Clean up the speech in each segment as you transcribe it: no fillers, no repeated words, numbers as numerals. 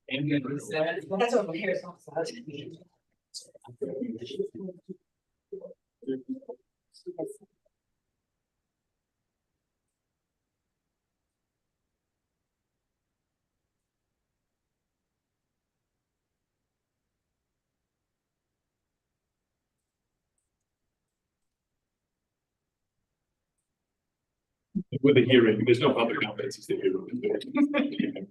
That's what my hair is. With a hearing, there's no public comments. It's the hearing.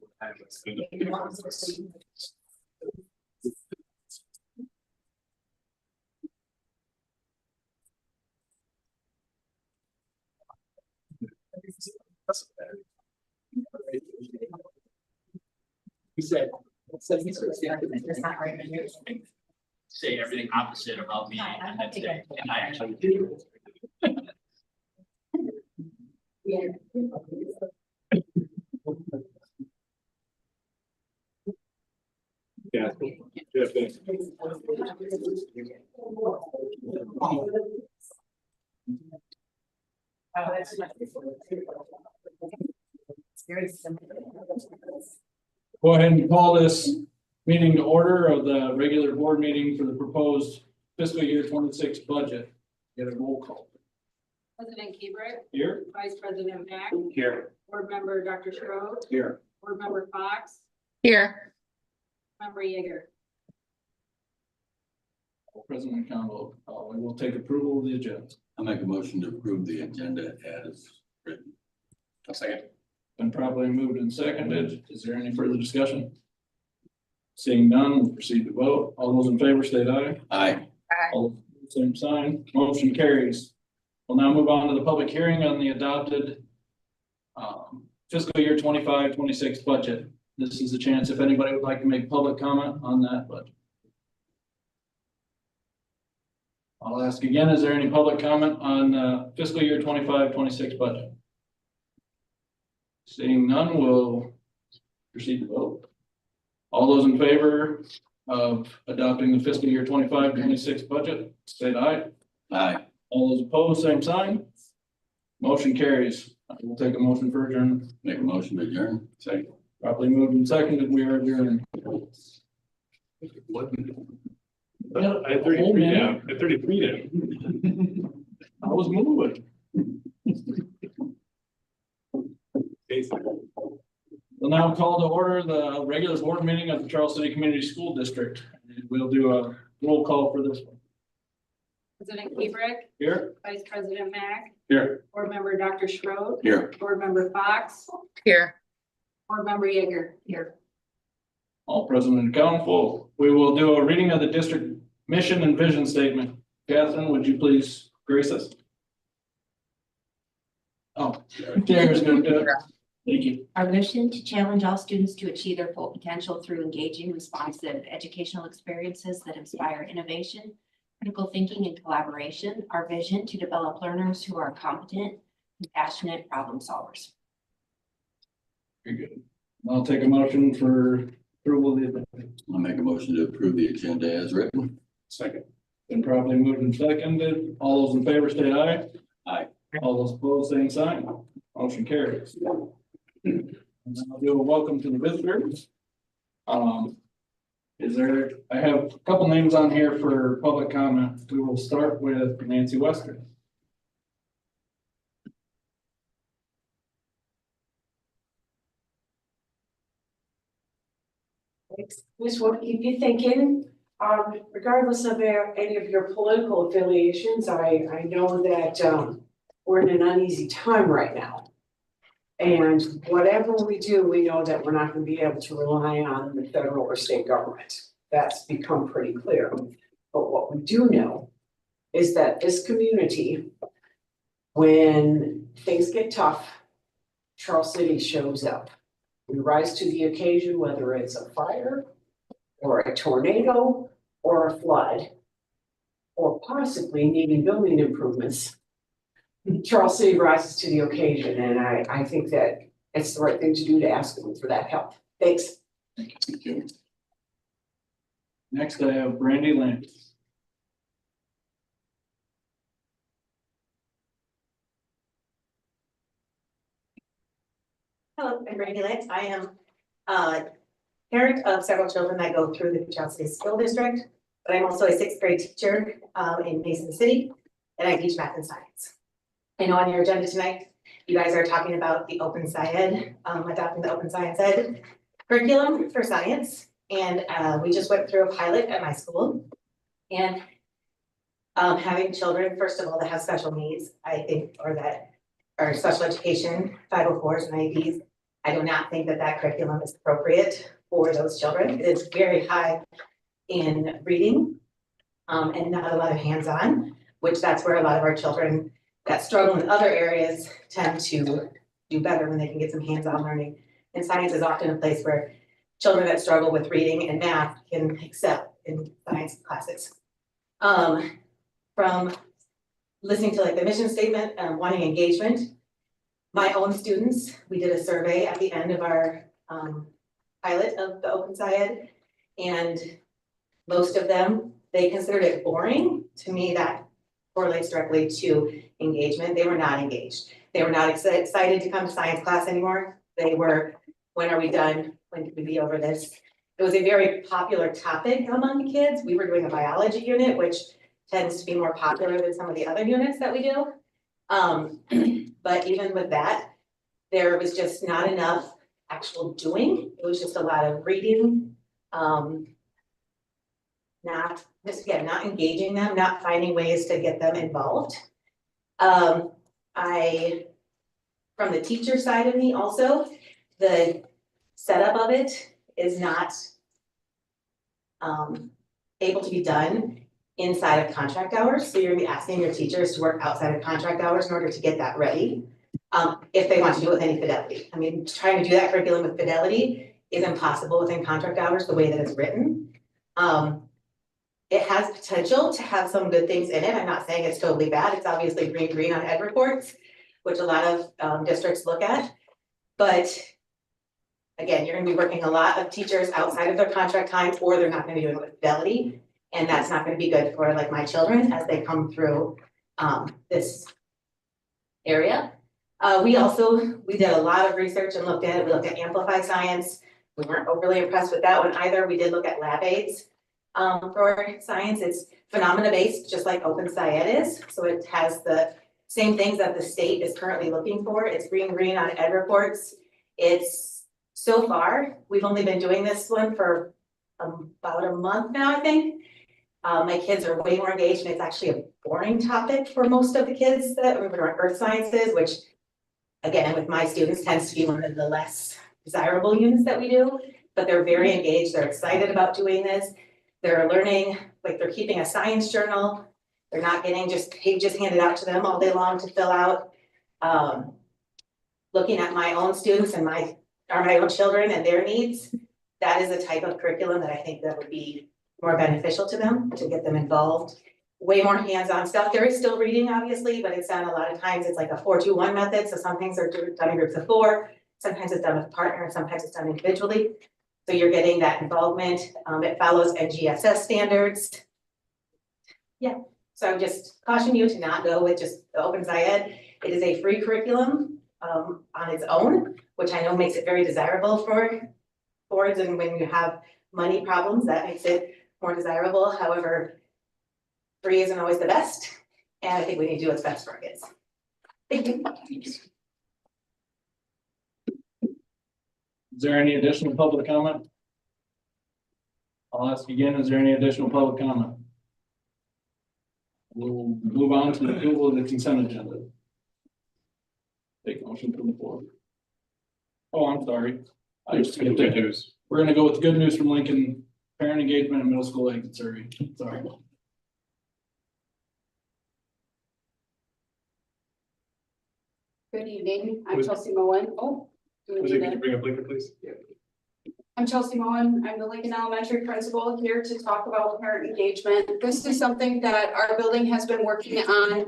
He said. Say everything opposite about me and then say, and I actually do. Yeah. Yeah. Yeah, thanks. Very simple. Go ahead and call this meeting to order of the regular board meeting for the proposed fiscal year 26 budget. Get a roll call. President Kebrick, Here. Vice President Mack, Here. Board Member Dr. Schroed, Here. Board Member Fox, Here. Member Yeager. President Campbell, we will take approval of the agenda. I'll make a motion to approve the agenda as written. A second. Been properly moved and seconded. Is there any further discussion? Seeing none, we'll proceed to vote. All those in favor state aye. Aye. All opposed, same sign. Motion carries. We'll now move on to the public hearing on the adopted fiscal year 25-26 budget. This is a chance if anybody would like to make public comment on that budget. I'll ask again, is there any public comment on fiscal year 25-26 budget? Seeing none, we'll proceed to vote. All those in favor of adopting the fiscal year 25-26 budget, state aye. Aye. All those opposed, same sign. Motion carries. We'll take a motion for adjournment. Make a motion to adjourn. Second. Properly moved and seconded. We are adjourned. I had 33 down. I had 33 down. I was moving. We'll now call to order the regular board meeting of the Charles City Community School District. We'll do a roll call for this one. President Kebrick, Here. Vice President Mack, Here. Board Member Dr. Schroed, Here. Board Member Fox, Here. Board Member Yeager. Here. All present and accountable. We will do a reading of the district mission and vision statement. Catherine, would you please grace us? Oh, Jared's gonna do it. Thank you. Our mission to challenge all students to achieve their full potential through engaging, responsive educational experiences that inspire innovation, critical thinking, and collaboration. Our vision to develop learners who are competent, compassionate problem solvers. Very good. I'll take a motion for approval of the agenda. I'll make a motion to approve the agenda as written. Second. Been probably moved and seconded. All those in favor state aye. Aye. All those opposed, same sign. Motion carries. And then I'll do a welcome to the visitors. I have a couple names on here for public comment. We will start with Nancy Western. This will keep you thinking, regardless of any of your political affiliations, I know that, we're in an uneasy time right now. And whatever we do, we know that we're not gonna be able to rely on the federal or state government. That's become pretty clear. But what we do know is that this community, when things get tough, Charles City shows up. We rise to the occasion, whether it's a fire or a tornado or a flood, or possibly needing building improvements. Charles City rises to the occasion, and I think that it's the right thing to do to ask them for that help. Thanks. Thank you. Next, I have Brandy Lance. Hello, I'm Randy Lance. I am parent of several children that go through the Charles City School District, but I'm also a sixth grade teacher in Mason City, and I teach math and science. I know on your agenda tonight, you guys are talking about the Open SciEd, adopting the Open Science Ed curriculum for science, and we just went through a pilot at my school. And having children, first of all, that have special needs, I think, or that are special education, 504s and IEPs, I do not think that that curriculum is appropriate for those children. It is very high in reading and not a lot of hands-on, which that's where a lot of our children that struggle in other areas tend to do better when they can get some hands-on learning. And science is often a place where children that struggle with reading and math can excel in science classes. From listening to like the mission statement and wanting engagement, my own students, we did a survey at the end of our pilot of the Open SciEd, and most of them, they considered it boring. To me, that correlates directly to engagement. They were not engaged. They were not excited to come to science class anymore. They were, when are we done? When can we be over this? It was a very popular topic among the kids. We were doing a biology unit, which tends to be more popular than some of the other units that we do. But even with that, there was just not enough actual doing. It was just a lot of reading, not engaging them, not finding ways to get them involved. From the teacher side of me also, the setup of it is not able to be done inside of contract hours. So you're gonna be asking your teachers to work outside of contract hours in order to get that ready. If they want to do it with any fidelity. I mean, trying to do that curriculum with fidelity is impossible within contract hours, the way that it's written. It has potential to have some good things in it. I'm not saying it's totally bad. It's obviously green on ed reports, which a lot of districts look at. But again, you're gonna be working a lot of teachers outside of their contract time, or they're not gonna be doing it with fidelity. And that's not gonna be good for like my children as they come through this area. We did a lot of research and looked at it. We looked at Amplify Science. We weren't overly impressed with that one either. We did look at lab aids for science. It's phenomena based, just like Open SciEd is. So it has the same things that the state is currently looking for. It's green on ed reports. It's so far, we've only been doing this one for about a month now, I think. My kids are way more engaged, and it's actually a boring topic for most of the kids that are earth sciences, which again, with my students tends to be one of the less desirable units that we do, but they're very engaged. They're excited about doing this. They're learning, like they're keeping a science journal. They're not getting just pages handed out to them all day long to fill out. Looking at my own students and my own children and their needs, that is the type of curriculum that I think that would be more beneficial to them, to get them involved. Way more hands-on stuff. There is still reading, obviously, but it's done a lot of times. It's like a 4-2-1 method. So some things are done in groups of 4. Sometimes it's done with a partner, and sometimes it's done individually. So you're getting that involvement. It follows NGSS standards. Yeah. So I would just caution you to not go with just the Open SciEd. It is a free curriculum on its own, which I know makes it very desirable for boards, and when you have money problems, that makes it more desirable. However, free isn't always the best, and I think we need to do what's best for our kids. Thank you. Is there any additional public comment? I'll ask again, is there any additional public comment? We'll move on to the approval of the consent agenda. Take motion from the floor. Oh, I'm sorry. I just skipped it. news. We're gonna go with good news from Lincoln Parent Engagement and Middle School Exit Survey. Sorry. Good evening, I'm Chelsea Moen. Oh. do we Could need you to- bring up Lincoln, please? I'm Chelsea Moen. I'm the Lincoln Elementary Principal here to talk about parent engagement. This is something that our building has been working on,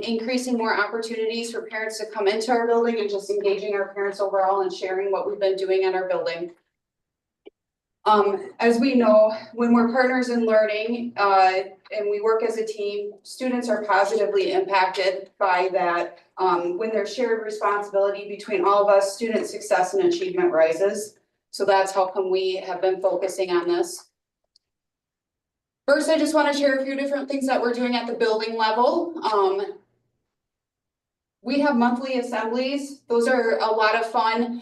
increasing more opportunities for parents to come into our building and just engaging our parents overall and sharing what we've been doing at our building. As we know, when we're partners in learning, and we work as a team, students are positively impacted by that. When there's shared responsibility between all of us, student success and achievement rises. So that's how come we have been focusing on this. First, I just want to share a few different things that we're doing at the building level. We have monthly assemblies. Those are a lot of fun.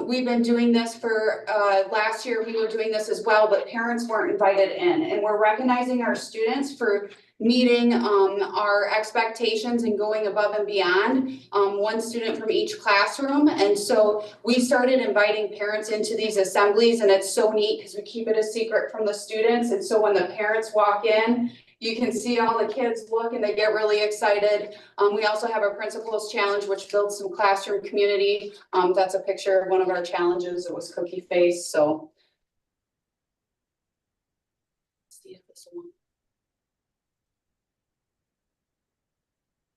We've been doing this for, last year we were doing this as well, but parents weren't invited in. And we're recognizing our students for meeting, our expectations and going above and beyond. One student from each classroom. And so we started inviting parents into these assemblies, and it's so neat because we keep it a secret from the students. And so when the parents walk in, you can see all the kids look and they get really excited. We also have a principal's challenge, which builds some classroom community. That's a picture of one of our challenges. It was Cookie Face, so. Let's see if this one.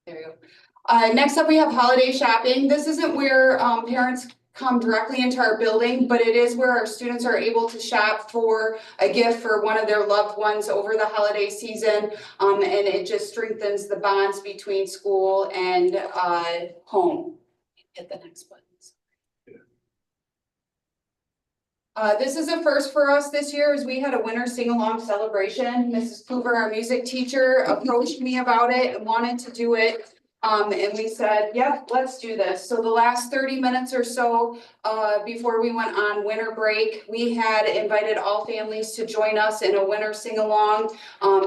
There you go. Next up, we have holiday shopping. This isn't where parents come directly into our building, but it is where our students are able to shop for a gift for one of their loved ones over the holiday season. And it just strengthens the bonds between school and home. Hit the next button. This is a first for us this year, as we had a winter sing-along celebration. Mrs. Kluver, our music teacher, approached me about it and wanted to do it. And we said, yep, let's do this. So the last 30 minutes or so before we went on winter break, we had invited all families to join us in a winter sing-along.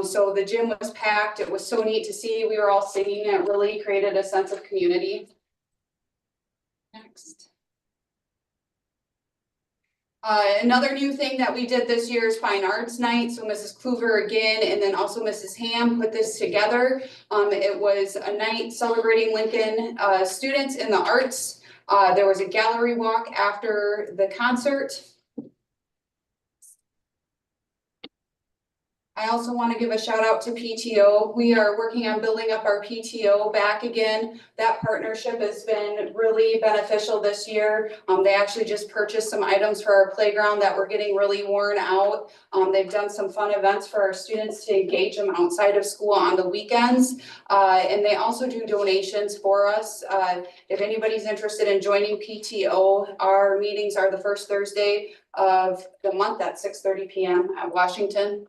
So the gym was packed. It was so neat to see. We were all singing. It really created a sense of community. Next. Another new thing that we did this year is Fine Arts Night. So Mrs. Kluver again, and then also Mrs. Ham put this together. It was a night celebrating Lincoln students in the arts. There was a gallery walk after the concert. I also want to give a shout out to PTO. We are working on building up our PTO back again. That partnership has been really beneficial this year. They actually just purchased some items for our playground that were getting really worn out. They've done some fun events for our students to engage them outside of school on the weekends. And they also do donations for us. If anybody's interested in joining PTO, our meetings are the first Thursday of the month at 6:30 p.m. at Washington.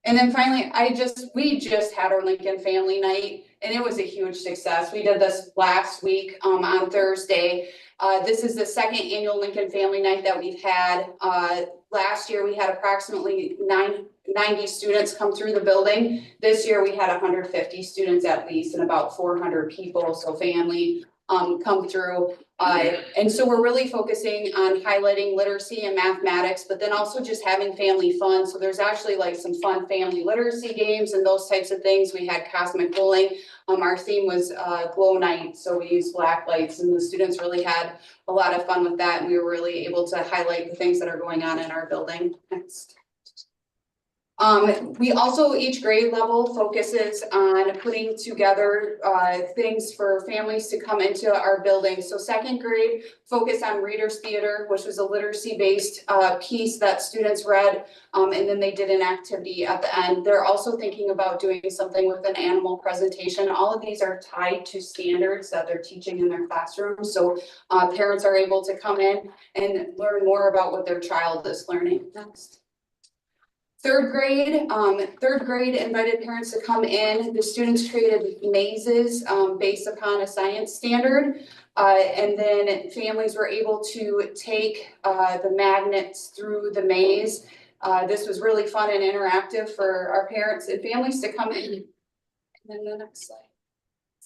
And then finally, we just had our Lincoln Family Night, and it was a huge success. We did this last week on Thursday. This is the second annual Lincoln Family Night that we've had. Last year, we had approximately 90 students come through the building. This year, we had 150 students at least, and about 400 people, so family come through. And so we're really focusing on highlighting literacy and mathematics, but then also just having family fun. So there's actually like some fun family literacy games and those types of things. We had cosmic bowling. Our theme was glow night. So we used black lights, and the students really had a lot of fun with that. And we were really able to highlight the things that are going on in our building. Next. We also, each grade level focuses on putting together things for families to come into our building. So second grade focused on Reader's Theater, which was a literacy-based piece that students read, and then they did an activity at the end. They're also thinking about doing something with an animal presentation. All of these are tied to standards that they're teaching in their classroom. So parents are able to come in and learn more about what their child is learning. Next. Third grade invited parents to come in. The students created mazes based upon a science standard. And then families were able to take the magnets through the maze. This was really fun and interactive for our parents and families to come in. And then the next slide.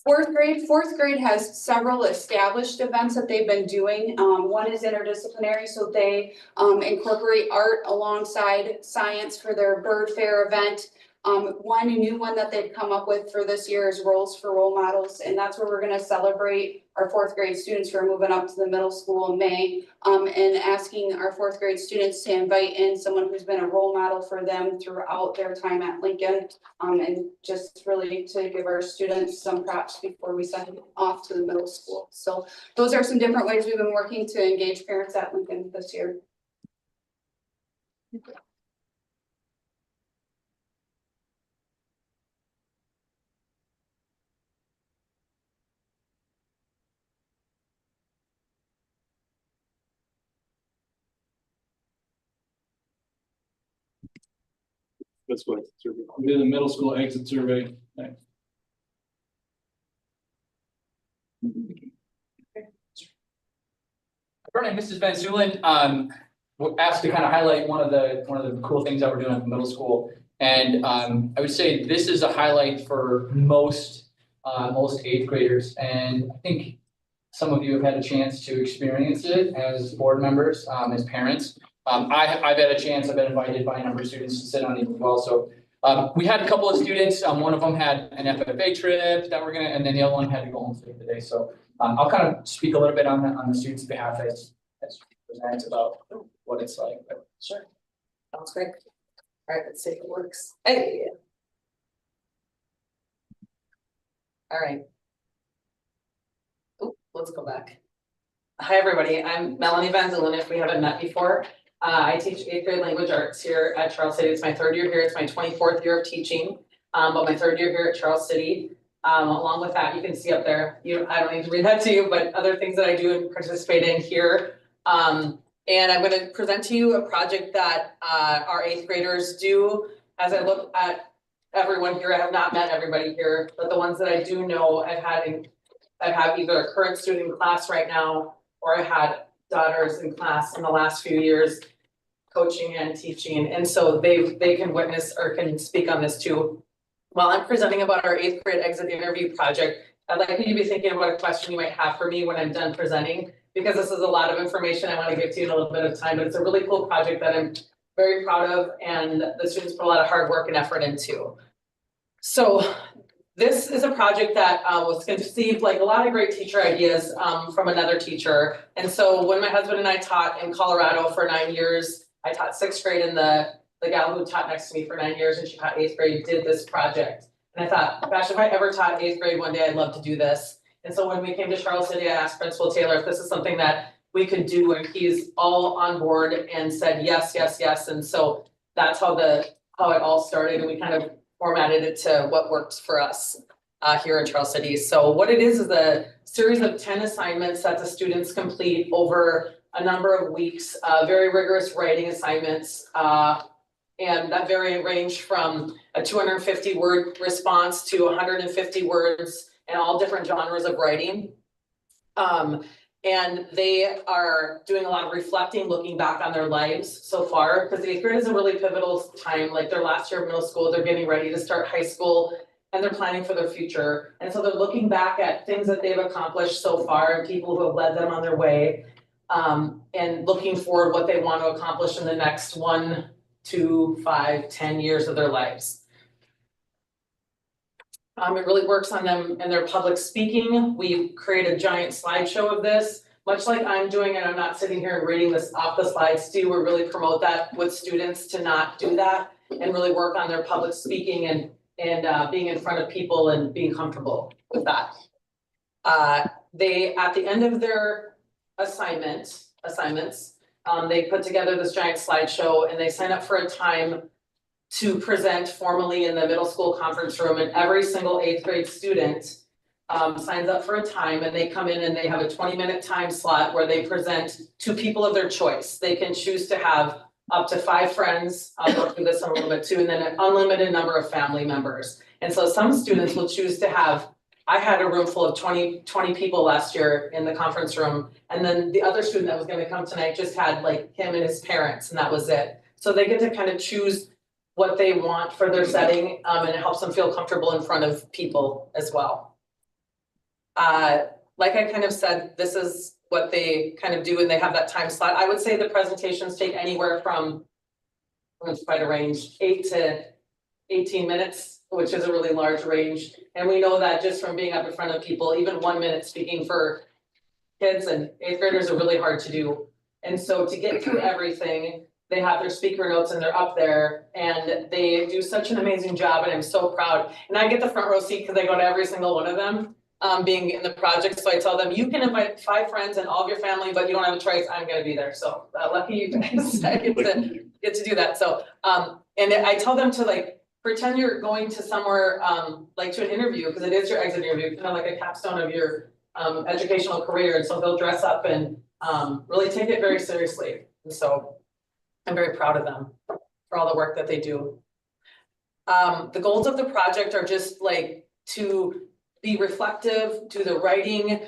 Fourth grade has several established events that they've been doing. One is interdisciplinary, so they incorporate art alongside science for their bird fair event. One new one that they've come up with for this year is Roles for Role Models, and that's where we're going to celebrate our fourth grade students who are moving up to the middle school in May, and asking our fourth grade students to invite in someone who's been a role model for them throughout their time at Lincoln, and just really to give our students some props before we send them off to the middle school. So those are some different ways we've been working to engage parents at Lincoln this year. That's what. We did the middle school exit survey next. Morning, Mrs. Van Zulen, we're asked to kind of highlight one of the cool things that we're doing at the middle school. And I would say this is a highlight for most eighth graders. And I think some of you have had a chance to experience it as board members, as parents. I've had a chance, I've been invited by a number of students to sit on it as well. So we had a couple of students, one of them had an FFA trip that we're gonna, and then the other one had to go home for the day. So I'll kind of speak a little bit on the students' behalf as present about what it's like, but. Sure. Sounds great. All right, let's see if it works. Hey. All right. Oh, let's go back. Hi, everybody. I'm Melanie Van Zulen, if we haven't met before. I teach 8th grade language arts here at Charles City. It's my 3rd year here. It's my 24th year of teaching, but my 3rd year here at Charles City. Along with that, you can see up there, I don't need to read that to you, but other things that I do and participate in here. And I'm going to present to you a project that our 8th graders do. As I look at everyone here, I have not met everybody here, but the ones that I do know, I have either a current student in class right now, or I had daughters in class in the last few years, coaching and teaching. And so they can witness or can speak on this too. While I'm presenting about our 8th grade exit interview project, I'd like you to be thinking about a question you might have for me when I'm done presenting, because this is a lot of information I want to give to you in a little bit of time, but it's a really cool project that I'm very proud of, and the students put a lot of hard work and effort into. So this is a project that was conceived like a lot of great teacher ideas from another teacher. And so when my husband and I taught in Colorado for 9 years, I taught 6th grade, and the gal who taught next to me for 9 years and she taught 8th grade did this project. And I thought, gosh, if I ever taught 8th grade one day, I'd love to do this. And so when we came to Charles City, I asked Principal Taylor if this is something that we could do, and he's all on board and said yes, yes, yes. And so that's how it all started, and we kind of formatted it to what works for us here in Charles City. So what it is a series of 10 assignments that the students complete over a number of weeks, very rigorous writing assignments, and that range from a 250 word response to 150 words and all different genres of writing. And they are doing a lot of reflecting, looking back on their lives so far, because the 8th grade is a really pivotal time, like their last year of middle school, they're getting ready to start high school, and they're planning for their future. And so they're looking back at things that they've accomplished so far and people who have led them on their way, and looking forward what they want to accomplish in the next 1, 2, 5, 10 years of their lives. It really works on them and their public speaking. We create a giant slideshow of this, much like I'm doing, and I'm not sitting here and reading this off the slides to you. We really promote that with students to not do that and really work on their public speaking and being in front of people and being comfortable with that. They, at the end of their assignments, they put together this giant slideshow, and they sign up for a time to present formally in the middle school conference room, and every single 8th grade student signs up for a time, and they come in and they have a 20-minute time slot where they present to people of their choice. They can choose to have up to 5 friends, I'll go through this in a little bit too, and then an unlimited number of family members. And so some students will choose to have, I had a room full of 20 people last year in the conference room, and then the other student that was gonna come tonight just had like him and his parents, and that was it. So they get to kind of choose what they want for their setting, and it helps them feel comfortable in front of people as well. Like I kind of said, this is what they kind of do, and they have that time slot. I would say the presentations take anywhere from, it's quite a range, 8 to 18 minutes, which is a really large range. And we know that just from being up in front of people, even 1 minute speaking for kids and 8th graders are really hard to do. And so to get through everything, they have their speaker notes and they're up there, and they do such an amazing job, and I'm so proud. And I get the front row seat because I go to every single one of them, being in the project. So I tell them, you can invite 5 friends and all of your family, but you don't have a choice. I'm gonna be there. So lucky you guys, I get to do that. So, and I tell them to like, pretend you're going to somewhere, like to an interview, because it is your exit interview, kind of like a capstone of your educational career. And so they'll dress up and really take it very seriously. And so I'm very proud of them for all the work that they do. The goals of the project are just like to be reflective, do the writing,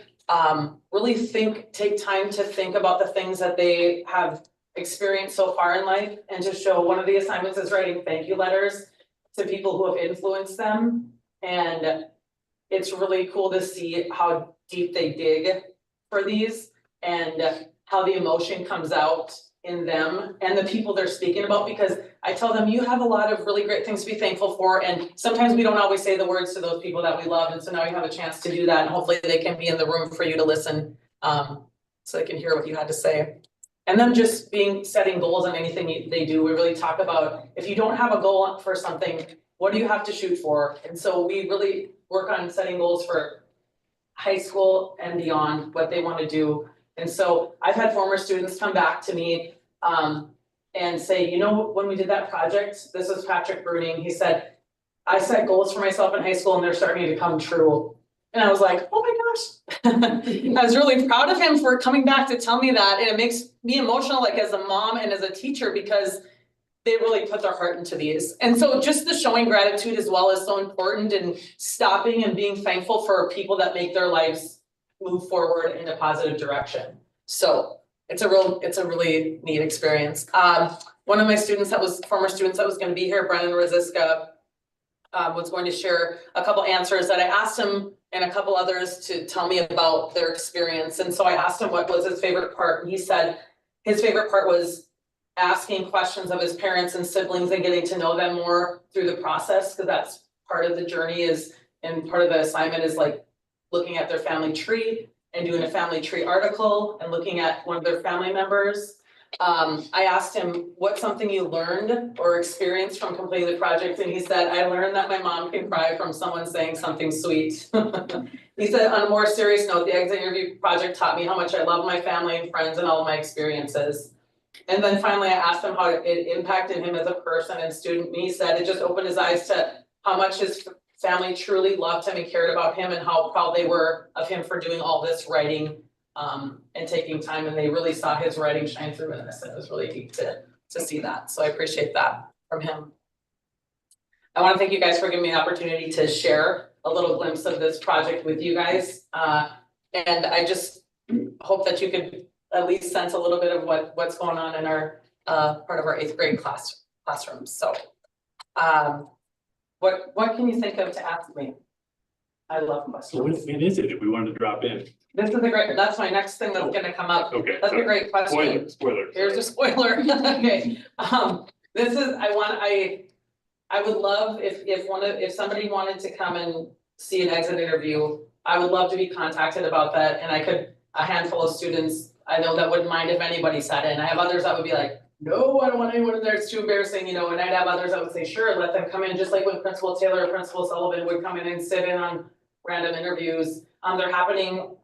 really take time to think about the things that they have experienced so far in life, and to show one of the assignments is writing thank you letters to people who have influenced them. And it's really cool to see how deep they dig for these and how the emotion comes out in them and the people they're speaking about, because I tell them you have a lot of really great things to be thankful for, and sometimes we don't always say the words to those people that we love, and so now you have a chance to do that, and hopefully they can be in the room for you to listen, so they can hear what you had to say. And then just setting goals on anything they do. We really talk about, if you don't have a goal for something, what do you have to shoot for? And so we really work on setting goals for high school and beyond, what they want to do. And so I've had former students come back to me and say, you know, when we did that project, this was Patrick Bruning, he said, I set goals for myself in high school and they're starting to come true. And I was like, oh my gosh. I was really proud of him for coming back to tell me that. And it makes me emotional, like as a mom and as a teacher, because they really put their heart into these. And so just the showing gratitude as well is so important, and stopping and being thankful for people that make their lives move forward in a positive direction. So it's a really neat experience. One of my former students that was going to be here, Brennan Rosiska, was going to share a couple answers that I asked him and a couple others to tell me about their experience. And so I asked him what was his favorite part, and he said his favorite part was asking questions of his parents and siblings and getting to know them more through the process, because that's part of the journey and part of the assignment is like looking at their family tree and doing a family tree article and looking at one of their family members. I asked him, what's something you learned or experienced from completing the project? And he said, I learned that my mom can cry from someone saying something sweet. He said, on a more serious note, the exit interview project taught me how much I love my family and friends and all of my experiences. And then finally, I asked him how it impacted him as a person and student. And he said it just opened his eyes to how much his family truly loved him and cared about him, and how proud they were of him for doing all this writing and taking time, and they really saw his writing shine through in this. It was really neat to see that. So I appreciate that from him. I want to thank you guys for giving me an opportunity to share a little glimpse of this project with you guys. And I just hope that you could at least sense a little bit of what's going on in our part of our 8th grade classrooms. So what can you think of to ask me? I love questions. When is it if we wanted to drop in? This is that's my next thing that's gonna come up. Okay. That's a great question. Spoiler. Here's a spoiler. Okay. This is, I would love if somebody wanted to come and see an exit interview, I would love to be contacted about that. And a handful of students, I know that wouldn't mind if anybody sat in. I have others that would be like, no, I don't want anyone in there, it's too embarrassing, and I'd have others that would say, sure, let them come in, just like when Principal Taylor or Principal Sullivan would come in and sit in on random interviews. They're happening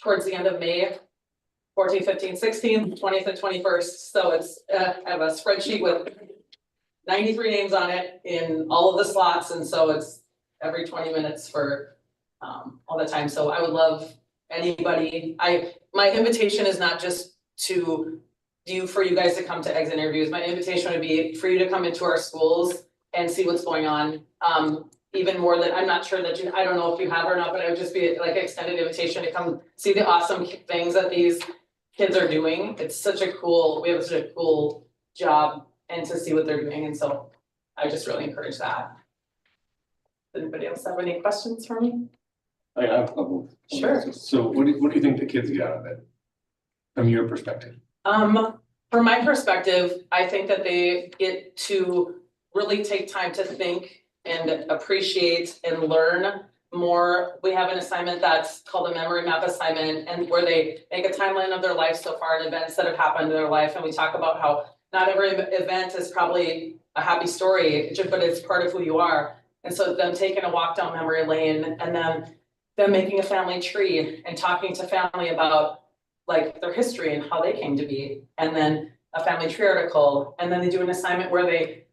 towards the end of May, 14th, 15th, 16th, 20th, and 21st. So it's, I have a spreadsheet with 93 names on it in all of the slots, and so it's every 20 minutes for all the time. So I would love anybody, my invitation is not just for you guys to come to exit interviews. My invitation would be for you to come into our schools and see what's going on. Even more than, I'm not sure that I don't know if you have or not, but it would just be like an extended invitation to come see the awesome things that these kids are doing. It's we have such a cool job, and to see what they're doing. And so I just really encourage that. Does anybody else have any questions for me? I have a couple. Sure. So what do you think the kids get out of it? From your perspective? From my perspective, I think that they get to really take time to think and appreciate and learn more. We have an assignment that's called a memory map assignment, and where they make a timeline of their life so far and events that have happened in their life. And we talk about how not every event is probably a happy story, but it's part of who you are. And so them taking a walk down memory lane, and then them making a family tree and talking to family about like their history and how they came to be, and then a family tree article, and then they do an assignment where they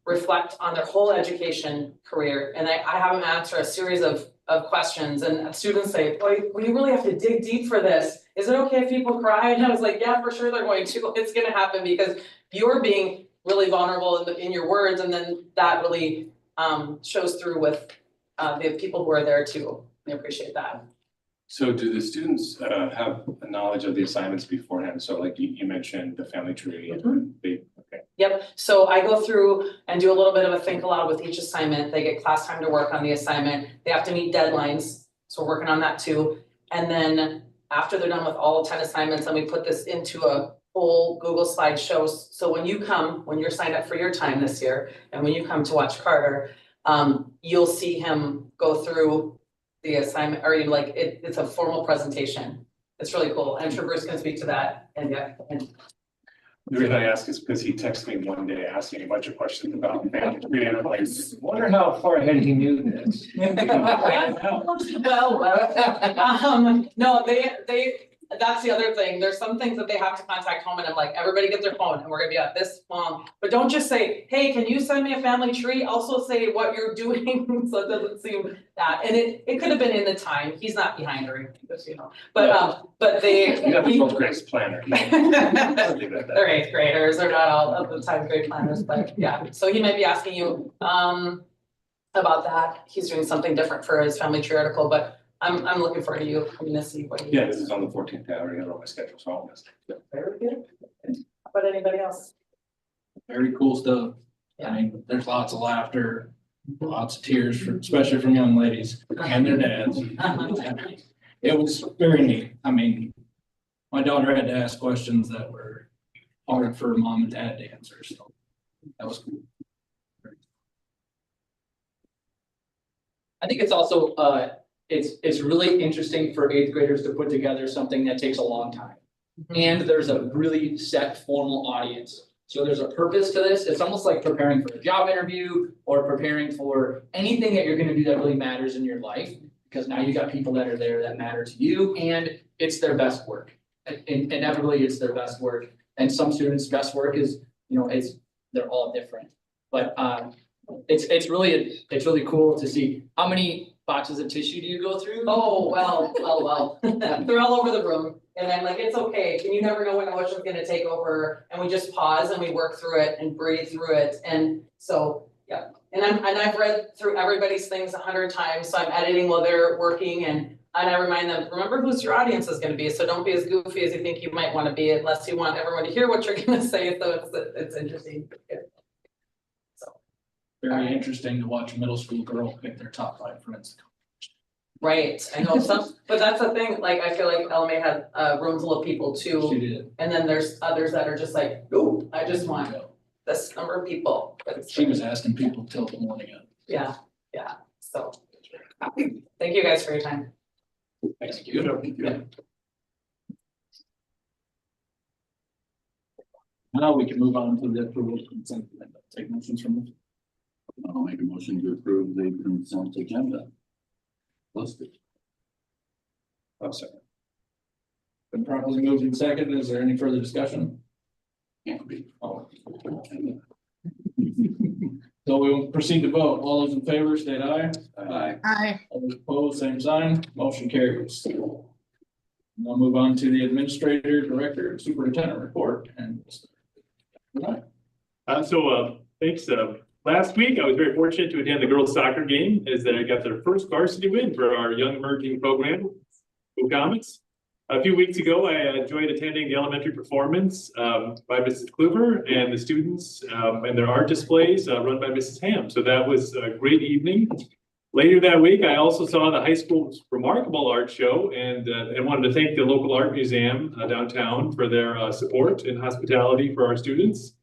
reflect on their whole education career. And I have them answer a series of questions, and students say, boy, we really have to dig deep for this. Is it okay if people cry? And I was like, yeah, for sure they're going to. It's gonna happen, because you're being really vulnerable in your words, and then that really shows through with the people who are there too. I appreciate that. So do the students have a knowledge of the assignments beforehand? So like you mentioned the family tree and they, okay. Yep, so I go through and do a little bit of a think aloud with each assignment. They get class time to work on the assignment. They have to meet deadlines, so we're working on that too. And then after they're done with all 10 assignments, then we put this into a whole Google slideshow. So when you're signed up for your time this year, and when you come to watch Carter, you'll see him go through the assignment, or it's a formal presentation. It's really cool. I'm sure Bruce can speak to that, and yeah. The reason I ask is because he texted me one day asking a bunch of questions about family tree, and I'm like, wonder how far ahead he knew this. No, that's the other thing. There's some things that they have to contact home, and I'm like, everybody get their phone and we're gonna be at this long. But don't just say, hey, can you send me a family tree? Also say what you're doing, so it doesn't seem that, and it could have been in the time. He's not behind or anything, just, but they. You have a 12th grade planner. They're 8th graders, they're not all of the time grade planners, but yeah, so he might be asking you about that. He's doing something different for his family tree article, but I'm looking forward to you coming to see what you. Yeah, this is on the 14th. I already got it on my schedule, so I'll miss it. Very good. How about anybody else? Very cool stuff. I mean, there's lots of laughter, lots of tears, especially from young ladies and their dads. It was very neat. I mean, my daughter had to ask questions that were hard for mom and dad to answer, so that was cool. I think it's also, it's really interesting for 8th graders to put together something that takes a long time. And there's a really set formal audience. So there's a purpose to this. It's almost like preparing for a job interview or preparing for anything that you're gonna do that really matters in your life. Because now you got people that are there that matter to you, and it's their best work. Inevitably, it's their best work. And some students' best work is, they're all different. But it's really cool to see. How many boxes of tissue do you go through? Oh, well. They're all over the room, and I'm like, it's okay, and you never know when emotion's gonna take over, and we just pause and we work through it and breathe through it, and so, yeah. And I've read through everybody's things 100 times, so I'm editing while they're working, and I remind them, remember who's your audience is gonna be, so don't be as goofy as you think you might wanna be, unless you want everyone to hear what you're gonna say, so it's interesting. Yeah. Very interesting to watch a middle school girl pick their top 5 friends. Right, I know some, but that's the thing, like, I feel like LMA had rooms full of people too. She did. And then there's others that are just like, ooh, I just want this number of people. But She was asking people till the morning of. Yeah, so. Thank you guys for your time. Thank you. Yeah. Now we can move on to the approval of consent agenda. Take motions from this. I'll make a motion to approve the consent agenda. Listed. Oh, sorry. Been properly moved in second. Is there any further discussion? Can't be. Oh. So we will proceed to vote. All those in favor, state aye. Aye. All those opposed, same sign. Motion carries. Now move on to the administrator, director, superintendent report and. Thanks. Last week, I was very fortunate to attend the girls soccer game as they got their first varsity win for our young emerging program, Go Comets. A few weeks ago, I enjoyed attending the elementary performance by Mrs. Kluber and the students and their art displays run by Mrs. Ham. So that was a great evening. Later that week, I also saw the high school's remarkable art show and wanted to thank the local art museum downtown for their support and hospitality for our students.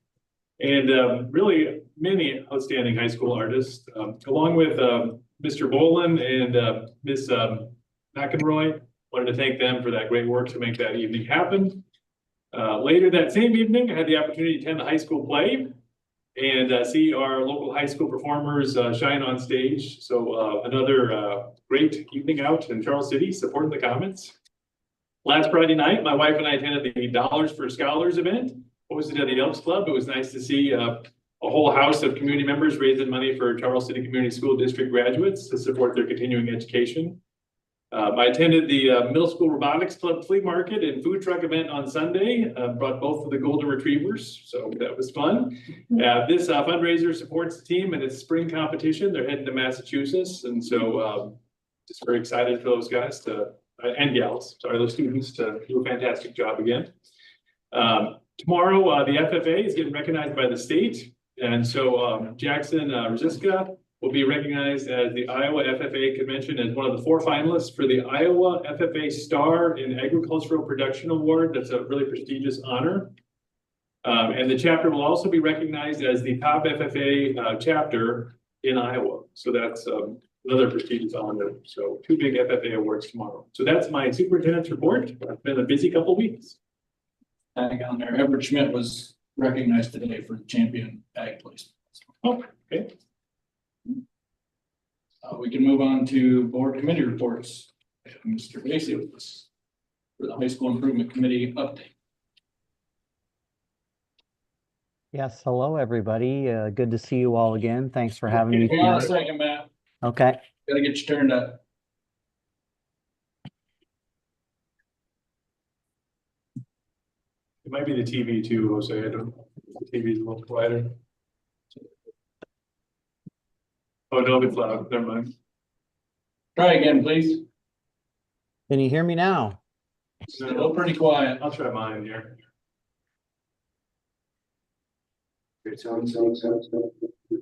And really many outstanding high school artists, along with Mr. Boland and Miss McEnroy. Wanted to thank them for that great work to make that evening happen. Later that same evening, I had the opportunity to attend the high school play and see our local high school performers shine on stage. So another great evening out in Charles City, supporting the Comets. Last Friday night, my wife and I attended the Dollars for Scholars event hosted at the Elks Club. It was nice to see a whole house of community members raising money for Charles City Community School District graduates to support their continuing education. I attended the middle school robotics club flea market and food truck event on Sunday, brought both of the golden retrievers, so that was fun. This fundraiser supports the team in its spring competition. They're heading to Massachusetts, and so just very excited for those guys to, and gals, sorry, those students to do a fantastic job again. Tomorrow, the FFA is getting recognized by the state, and so Jackson Rosiska will be recognized as the Iowa FFA Convention as one of the 4 finalists for the Iowa FFA Star in Agricultural Production Award. That's a really prestigious honor. And the chapter will also be recognized as the top FFA chapter in Iowa. So that's another prestigious honor. So 2 big FFA awards tomorrow. So that's my superintendent's report. It's been a busy couple of weeks. Tag on there. Everett Schmidt was recognized today for champion ag placement. Oh, okay. We can move on to board committee reports. Mr. Vacy with us for the high school improvement committee update. Yes, hello, everybody. Good to see you all again. Thanks for having me. Hold on a tonight. second, Matt. Okay. Gotta get you turned up. It might be the TV too, Jose. I don't know. The TV's a little quieter. Oh, no, it's loud. Never mind. Try again, please. Can you hear me now? Still pretty quiet. I'll try mine here.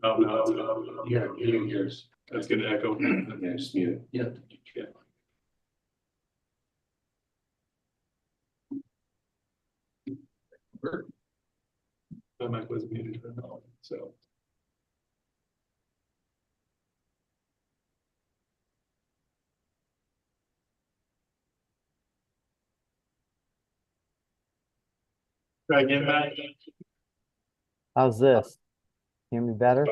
Oh, no. Yours. That's gonna echo. Yeah, just mute. Yeah. Yeah. My mic was muted, so. Try again, Matt. How's this? Hear me better?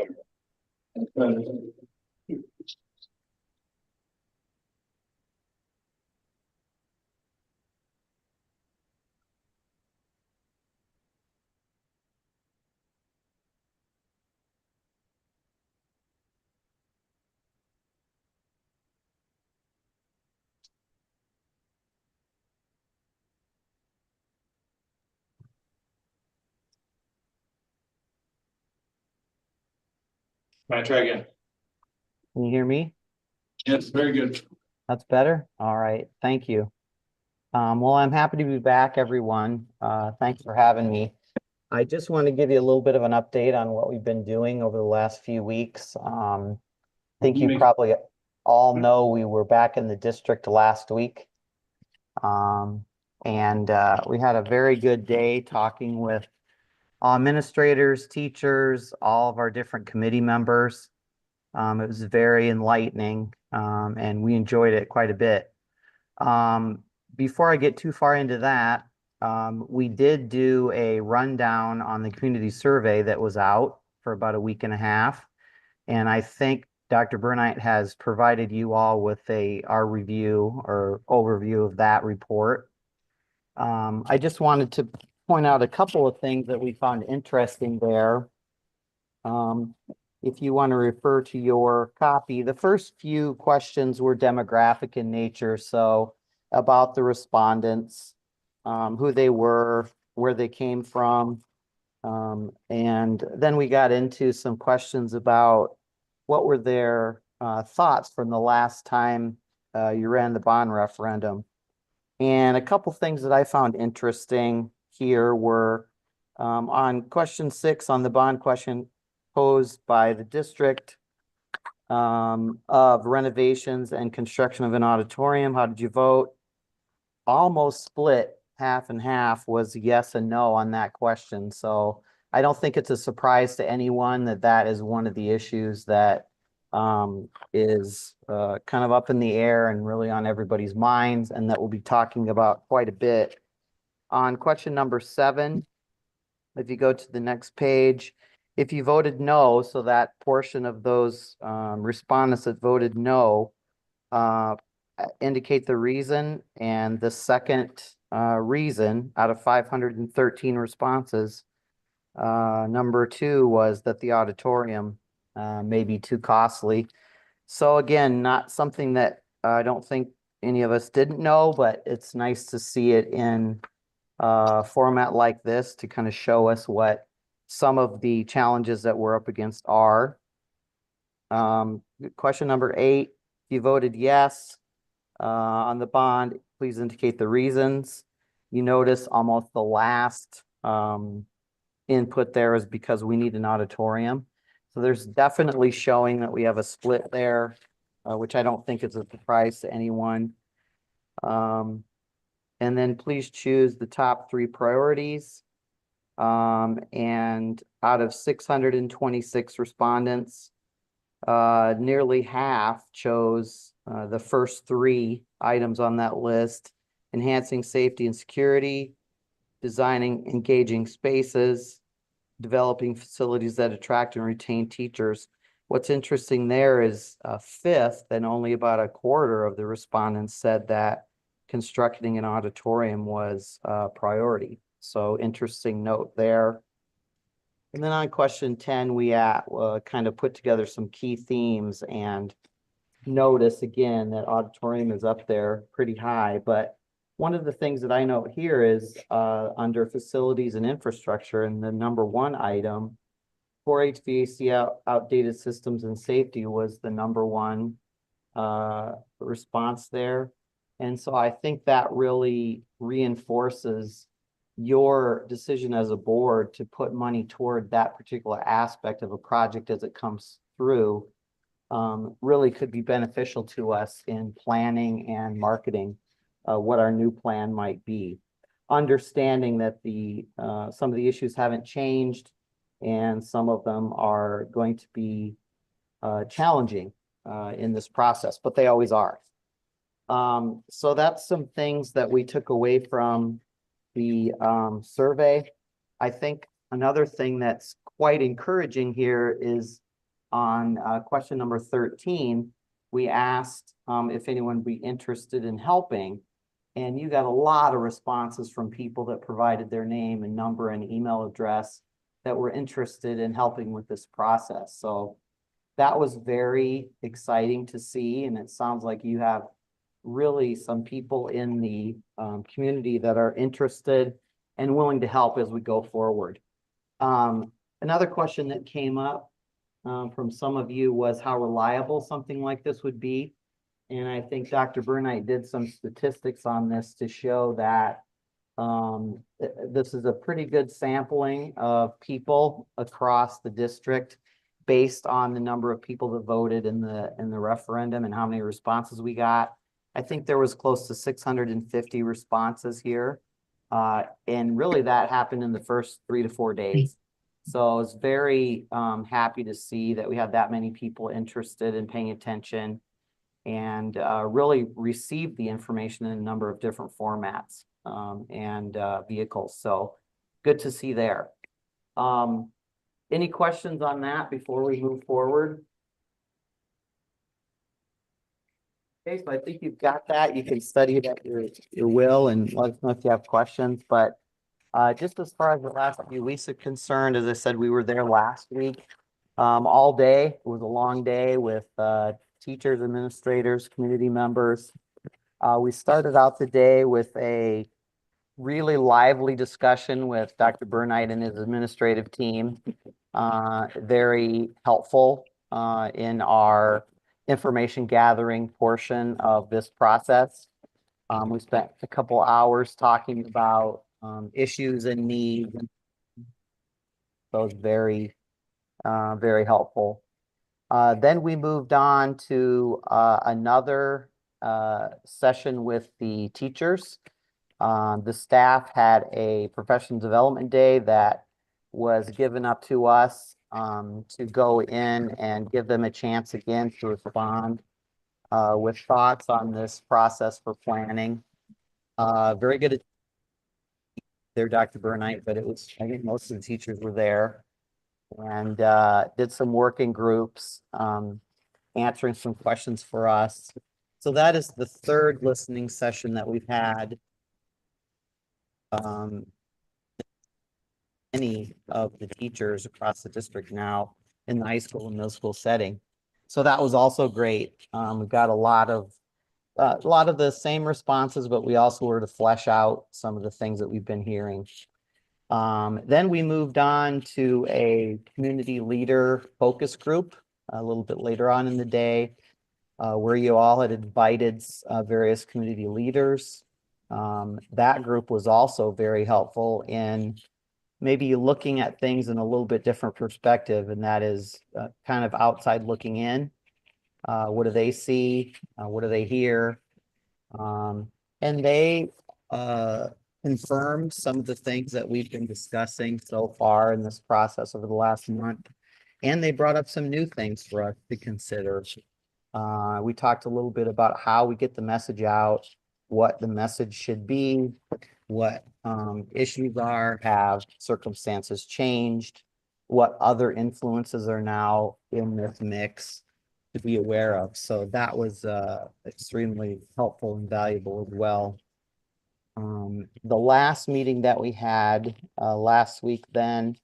Matt, try again. Can you hear me? Yes, very good. That's better? All right, thank you. Well, I'm happy to be back, everyone. Thanks for having me. I just want to give you a little bit of an update on what we've been doing over the last few weeks. I think you probably all know we were back in the district last week. And we had a very good day talking with administrators, teachers, all of our different committee members. It was very enlightening, and we enjoyed it quite a bit. Before I get too far into that, we did do a rundown on the community survey that was out for about a week and a half. And I think Dr. Burnite has provided you all with our review or overview of that report. I just wanted to point out a couple of things that we found interesting there. If you want to refer to your copy, the first few questions were demographic in nature. So about the respondents, who they were, where they came from. And then we got into some questions about what were their thoughts from the last time you ran the bond referendum. And a couple things that I found interesting here were on question 6 on the bond question posed by the district of renovations and construction of an auditorium. How did you vote? Almost split half and half was yes and no on that question. So I don't think it's a surprise to anyone that that is one of the issues that is kind of up in the air and really on everybody's minds, and that we'll be talking about quite a bit. On question number 7, if you go to the next page, if you voted no, so that portion of those respondents that voted no, indicate the reason. And the second reason out of 513 responses, number 2 was that the auditorium may be too costly. So again, not something that I don't think any of us didn't know, but it's nice to see it in a format like this to kind of show us what some of the challenges that we're up against are. Question number 8, if you voted yes on the bond, please indicate the reasons. You notice almost the last input there is because we need an auditorium. So there's definitely showing that we have a split there, which I don't think is a surprise to anyone. And then please choose the top 3 priorities. And out of 626 respondents, nearly half chose the first 3 items on that list: enhancing safety and security, designing engaging spaces, developing facilities that attract and retain teachers. What's interesting there is a fifth, and only about a quarter of the respondents said that constructing an auditorium was a priority. So interesting note there. And then on question 10, we kind of put together some key themes, and notice again that auditorium is up there pretty high. But one of the things that I note here is under facilities and infrastructure, and the number 1 item for HVAC outdated systems and safety was the number 1 response there. And so I think that really reinforces your decision as a board to put money toward that particular aspect of a project as it comes through. Really could be beneficial to us in planning and marketing what our new plan might be. Understanding that some of the issues haven't changed, and some of them are going to be challenging in this process, but they always are. So that's some things that we took away from the survey. I think another thing that's quite encouraging here is on question number 13, we asked if anyone would be interested in helping, and you got a lot of responses from people that provided their name and number and email address that were interested in helping with this process. So that was very exciting to see, and it sounds like you have really some people in the community that are interested and willing to help as we go forward. Another question that came up from some of you was how reliable something like this would be. And I think Dr. Burnite did some statistics on this to show that this is a pretty good sampling of people across the district based on the number of people that voted in the referendum and how many responses we got. I think there was close to 650 responses here. And really that happened in the first 3 to 4 days. So I was very happy to see that we had that many people interested in paying attention and really received the information in a number of different formats and vehicles. So good to see there. Any questions on that before we move forward? Okay, so I think you've got that. You can study it at your will and let us know if you have questions. But just as far as the last few weeks are concerned, as I said, we were there last week all day. It was a long day with teachers, administrators, community members. We started out the day with a really lively discussion with Dr. Burnite and his administrative team. Very helpful in our information gathering portion of this process. We spent a couple hours talking about issues and needs. So it was very, very helpful. Then we moved on to another session with the teachers. The staff had a professional development day that was given up to us to go in and give them a chance again to respond with thoughts on this process for planning. Very good there, Dr. Burnite, but I think most of the teachers were there, and did some working groups, answering some questions for us. So that is the third listening session that we've had. Any of the teachers across the district now in the high school and middle school setting. So that was also great. We've got a lot of a lot of the same responses, but we also were to flesh out some of the things that we've been hearing. Then we moved on to a community leader focus group a little bit later on in the day, where you all had invited various community leaders. That group was also very helpful in maybe looking at things in a little bit different perspective, and that is kind of outside looking in. What do they see? What do they hear? And they confirmed some of the things that we've been discussing so far in this process over the last month. And they brought up some new things for us to consider. We talked a little bit about how we get the message out, what the message should be, what issues are, have circumstances changed, what other influences are now in this mix to be aware of. So that was extremely helpful and valuable as well. The last meeting that we had last week then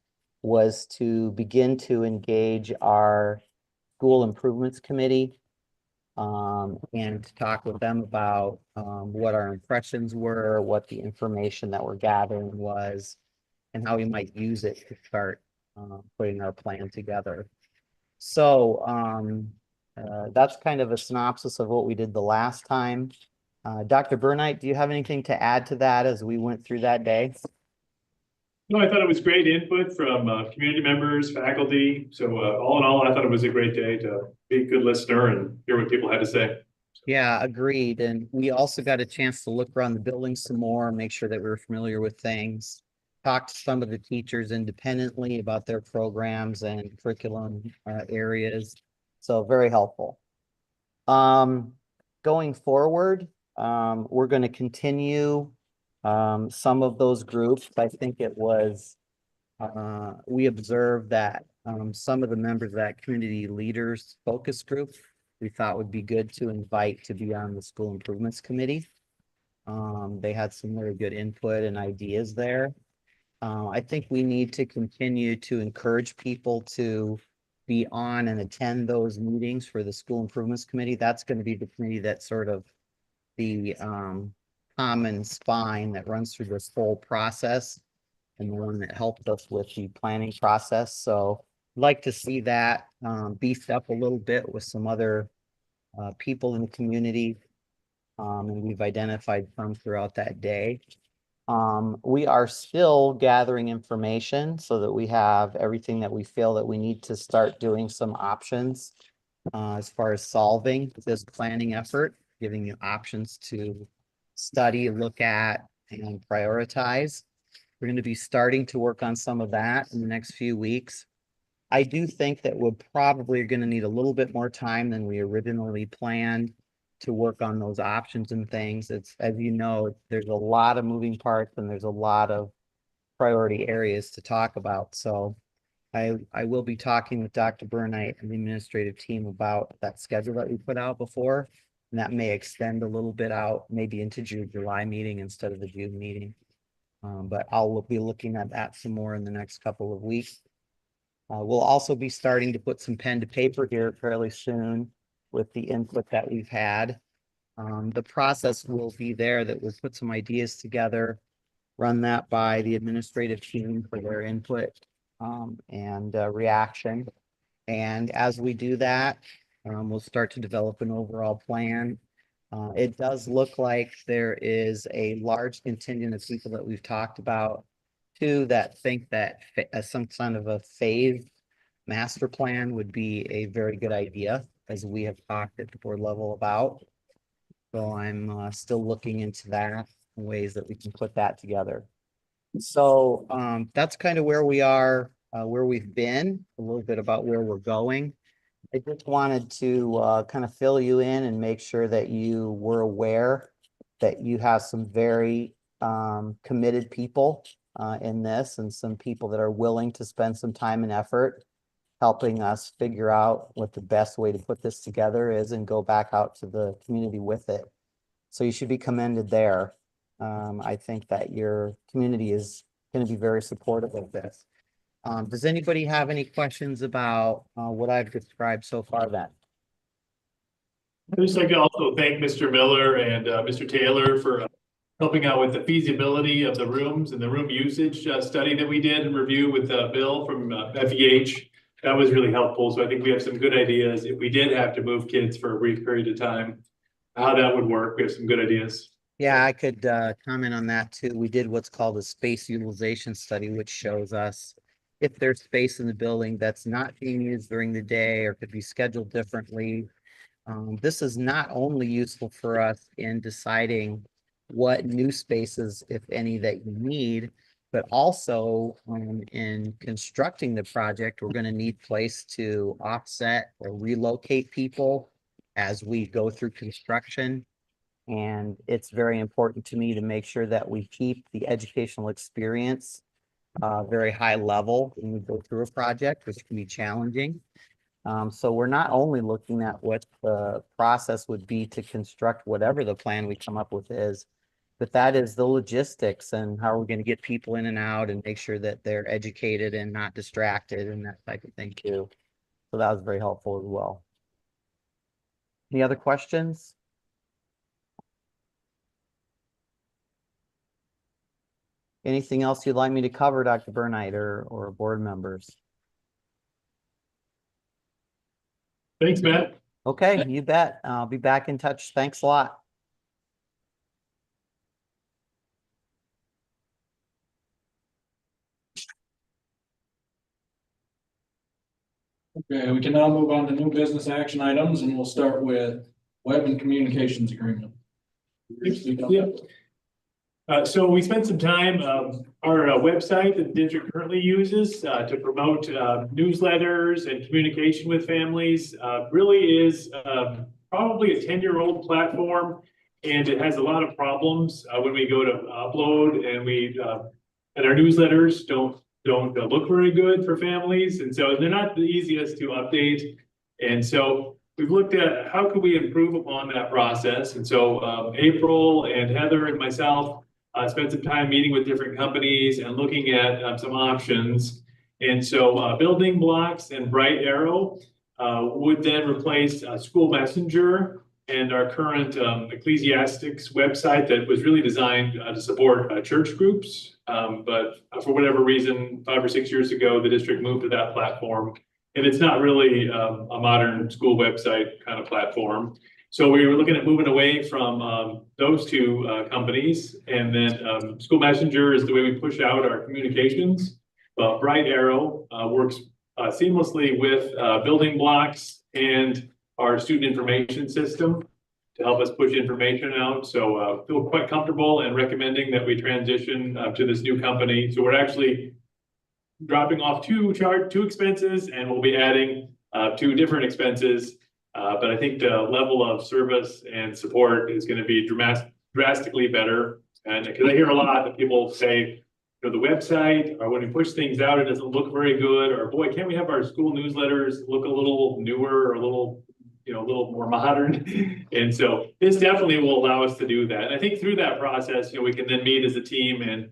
was to begin to engage our school improvements committee and to talk with them about what our impressions were, what the information that we're gathering was, and how we might use it to start putting our plan together. So that's kind of a synopsis of what we did the last time. Dr. Burnite, do you have anything to add to that as we went through that day? No, I thought it was great input from community members, faculty. So all in all, I thought it was a great day to be a good listener and hear what people had to say. Yeah, agreed. And we also got a chance to look around the building some more, make sure that we were familiar with things. Talk to some of the teachers independently about their programs and curriculum areas. So very helpful. Going forward, we're going to continue some of those groups. I think it was, we observed that some of the members of that community leaders focus group, we thought would be good to invite to be on the school improvements committee. They had some very good input and ideas there. I think we need to continue to encourage people to be on and attend those meetings for the school improvements committee. That's going to be the committee that's sort of the common spine that runs through this whole process and the one that helped us with the planning process. So I'd like to see that beefed up a little bit with some other people in the community. And we've identified some throughout that day. We are still gathering information so that we have everything that we feel that we need to start doing some options as far as solving this planning effort, giving you options to study, look at, and prioritize. We're going to be starting to work on some of that in the next few weeks. I do think that we're probably going to need a little bit more time than we originally planned to work on those options and things. It's, as you know, there's a lot of moving parts and there's a lot of priority areas to talk about. So I will be talking with Dr. Burnite and the administrative team about that schedule that we put out before. And that may extend a little bit out, maybe into July meeting instead of the June meeting. But I'll be looking at that some more in the next couple of weeks. We'll also be starting to put some pen to paper here fairly soon with the input that we've had. The process will be there that we'll put some ideas together, run that by the administrative team for their input and reaction. And as we do that, we'll start to develop an overall plan. It does look like there is a large contingent of people that we've talked about too that think that some kind of a phased master plan would be a very good idea, as we have talked at the board level about. So I'm still looking into that, ways that we can put that together. So that's kind of where we are, where we've been, a little bit about where we're going. I just wanted to kind of fill you in and make sure that you were aware that you have some very committed people in this, and some people that are willing to spend some time and effort helping us figure out what the best way to put this together is and go back out to the community with it. So you should be commended there. I think that your community is going to be very supportive of this. Does anybody have any questions about what I've described so far then? I'd just like to also thank Mr. Miller and Mr. Taylor for helping out with the feasibility of the rooms and the room usage study that we did and review with Bill from FEH. That was really helpful. So I think we have some good ideas. If we did have to move kids for a brief period of time, how that would work. We have some good ideas. Yeah, I could comment on that too. We did what's called a space utilization study, which shows us if there's space in the building that's not being used during the day or could be scheduled differently. This is not only useful for us in deciding what new spaces, if any, that you need, but also in constructing the project, we're going to need place to offset or relocate people as we go through construction. And it's very important to me to make sure that we keep the educational experience very high level when we go through a project, which can be challenging. So we're not only looking at what the process would be to construct whatever the plan we come up with is, but that is the logistics and how we're going to get people in and out and make sure that they're educated and not distracted and that type of thing too. So that was very helpful as well. Any other questions? Anything else you'd like me to cover, Dr. Burnite or board members? Thanks, Matt. Okay, you bet. I'll be back in touch. Thanks a lot. Okay, we can now move on to new business action items and we'll start with web and communications agreement. Yeah. So we spent some time, our website that the district currently uses to promote newsletters and communication with families really is probably a 10-year-old platform, and it has a lot of problems when we go to upload, and and our newsletters don't look very good for families, and so they're not the easiest to update. And so we've looked at how could we improve upon that process. And so April and Heather and myself spent some time meeting with different companies and looking at some options. And so Building Blocks and Bright Arrow would then replace School Messenger and our current Ecclesiastics website that was really designed to support church groups. But for whatever reason, 5 or 6 years ago, the district moved to that platform. And it's not really a modern school website kind of platform. So we were looking at moving away from those two companies. And then School Messenger is the way we push out our communications. Bright Arrow works seamlessly with Building Blocks and our student information system to help us push information out. So feel quite comfortable and recommending that we transition to this new company. So we're actually dropping off two expenses, and we'll be adding 2 different expenses. But I think the level of service and support is going to be drastically better. And because I hear a lot that people say, you know, the website, or when we push things out, it doesn't look very good, or boy, can't we have our school newsletters look a little newer or a little more modern? And so this definitely will allow us to do that. And I think through that process, we can then meet as a team and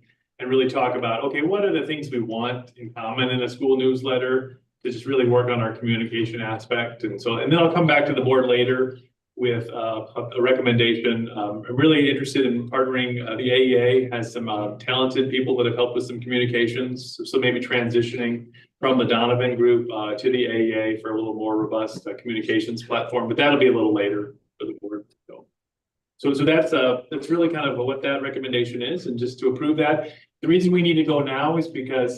really talk about, okay, what are the things we want in common in a school newsletter to just really work on our communication aspect. And then I'll come back to the board later with a recommendation. I'm really interested in partnering. The AEA has some talented people that have helped with some communications. So maybe transitioning from the Donovan Group to the AEA for a little more robust communications platform, but that'll be a little later for the board. So that's really kind of what that recommendation is. And just to approve that, the reason we need to go now is because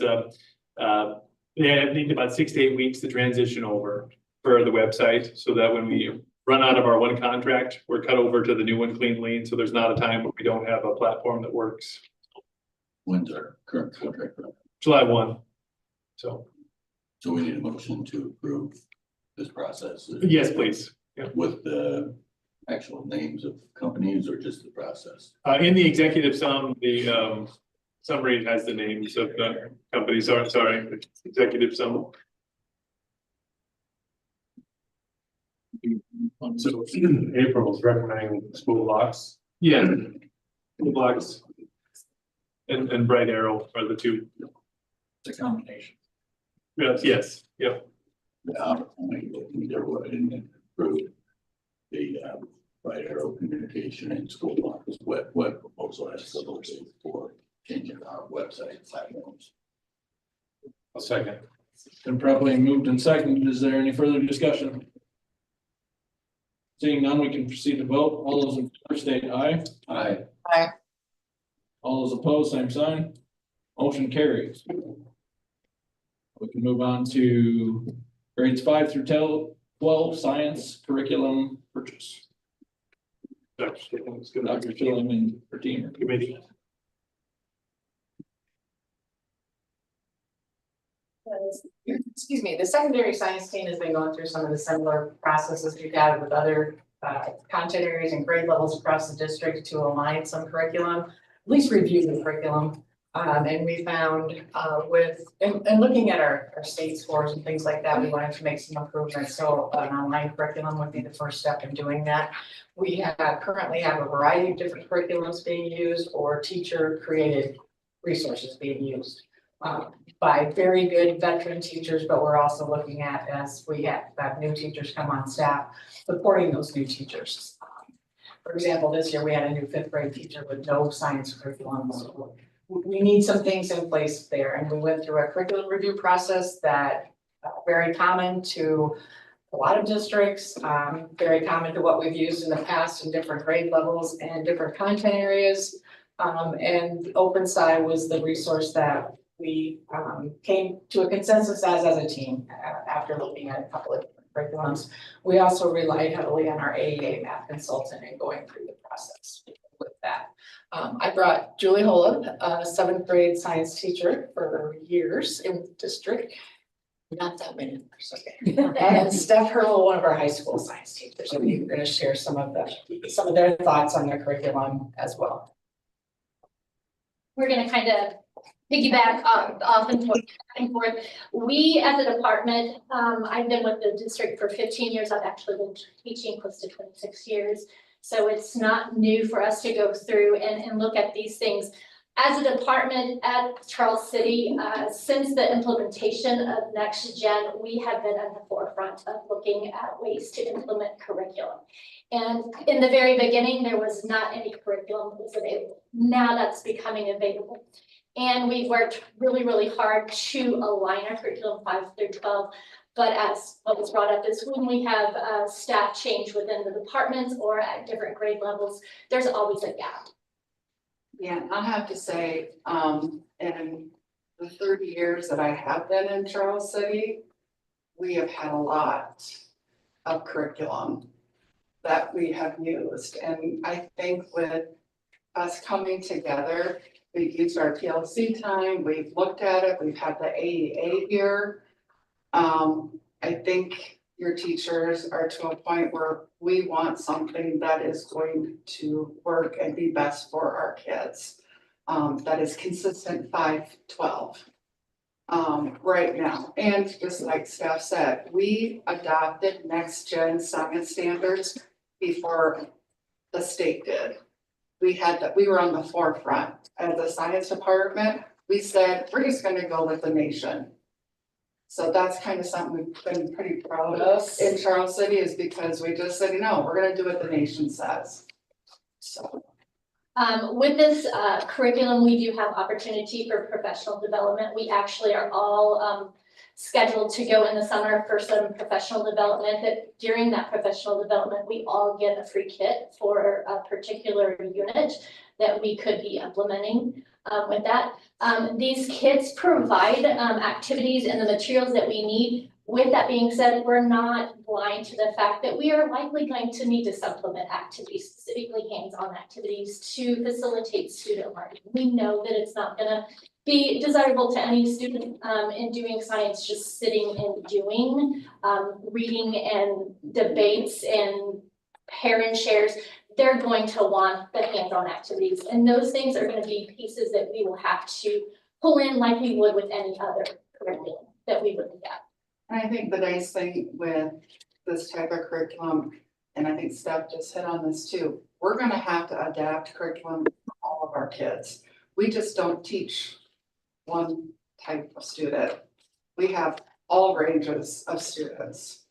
they need about 6 to 8 weeks to transition over for the website, so that when we run out of our one contract, we're cut over to the new one cleanly. So there's not a time where we don't have a platform that works. When's our current contract run? July 1. So we need a motion to approve this process. yes, please. Yeah. With the actual names of companies or just the process? In the executive the summary has the names of the companies. Sorry, executive summary. So April is recommending School Blocks. Yeah, School Blocks and Bright Arrow are the 2. It's a combination. Yes, yep. The PowerPoint, either way, and approve. the, by Arrow Communication and School Office web proposal as to those for changing our website platforms. A second. Been properly moved and seconded. Is there any further discussion? Seeing none, we can proceed to vote. All those in favor state aye. Aye. All those opposed, same sign. Motion carries. We can move on to grades 5 through 12 science curriculum purchase. Dr. Stevens, good luck. Dr. Schilling and Redeemer. Committee. Excuse me, the secondary science team has been going through some of the similar processes we've had with other content areas and grade levels across the district to align some curriculum, at least review the curriculum. And we found and looking at our state scores and things like that, we wanted to make some improvements. So an online curriculum would be the first step in doing that. We currently have a variety of different curriculums being used or teacher created resources being used by very good veteran teachers, but we're also looking at, as we have new teachers come on staff, supporting those new teachers. For example, this year we had a new 5th grade teacher with no science curriculum. So we need some things in place there, and we went through a curriculum review process that very common to a lot of districts, very common to what we've used in the past in different grade levels and different content areas. And OpenSci was the resource that we came to a consensus as a team after looking at a couple of different curriculums. We also relied heavily on our AEA math consultant and going through the process with that. I brought Julie Holub, a 7th grade science teacher for years in the district. Not that many years, okay. And Steph Hurl, one of our high school science teachers. So we're going to share some of their thoughts on their curriculum as well. We're going to kind of piggyback off and forth. We as a department, I've been with the district for 15 years. I've actually been teaching close to 26 years. So it's not new for us to go through and look at these things. As a department at Charles City, since the implementation of Next Gen, we have been at the forefront of looking at ways to implement curriculum. And in the very beginning, there was not any curriculum that was available. Now that's becoming available. And we've worked really, really hard to align our curriculum 5 through 12. But as what was brought up is when we have staff change within the departments or at different grade levels, there's always a gap. Yeah, I have to say, in the 30 years that I have been in Charles City, we have had a lot of curriculum that we have used. And I think with us coming together, we've used our TLC time, we've looked at it, we've had the AEA here. I think your teachers are to a point where we want something that is going to work and be best for our kids. That is consistent 5-12 right now. And just like Steph said, we adopted Next Gen science standards before the state did. We were on the forefront. As a science department, we said, we're just gonna go with the nation. So that's kind of something we've been pretty proud of in Charles City, is because we just said, no, we're gonna do what the nation says. So. With this curriculum, we do have opportunity for professional development. We actually are all scheduled to go in the summer for some professional development. That during that professional development, we all get a free kit for a particular unit that we could be implementing with that. These kits provide activities and the materials that we need. With that being said, we're not blind to the fact that we are likely going to need to supplement activities, specifically hands-on activities, to facilitate student learning. We know that it's not going to be desirable to any student in doing science just sitting and doing reading and debates and parent shares. They're going to want the hands-on activities, and those things are going to be pieces that we will have to pull in like we would with any other curriculum that we would look at. And I think the nice thing with this type of curriculum, and I think Steph just hit on this too, we're gonna have to adapt curriculum for all of our kids. We just don't teach one type of student. We have all ranges of students.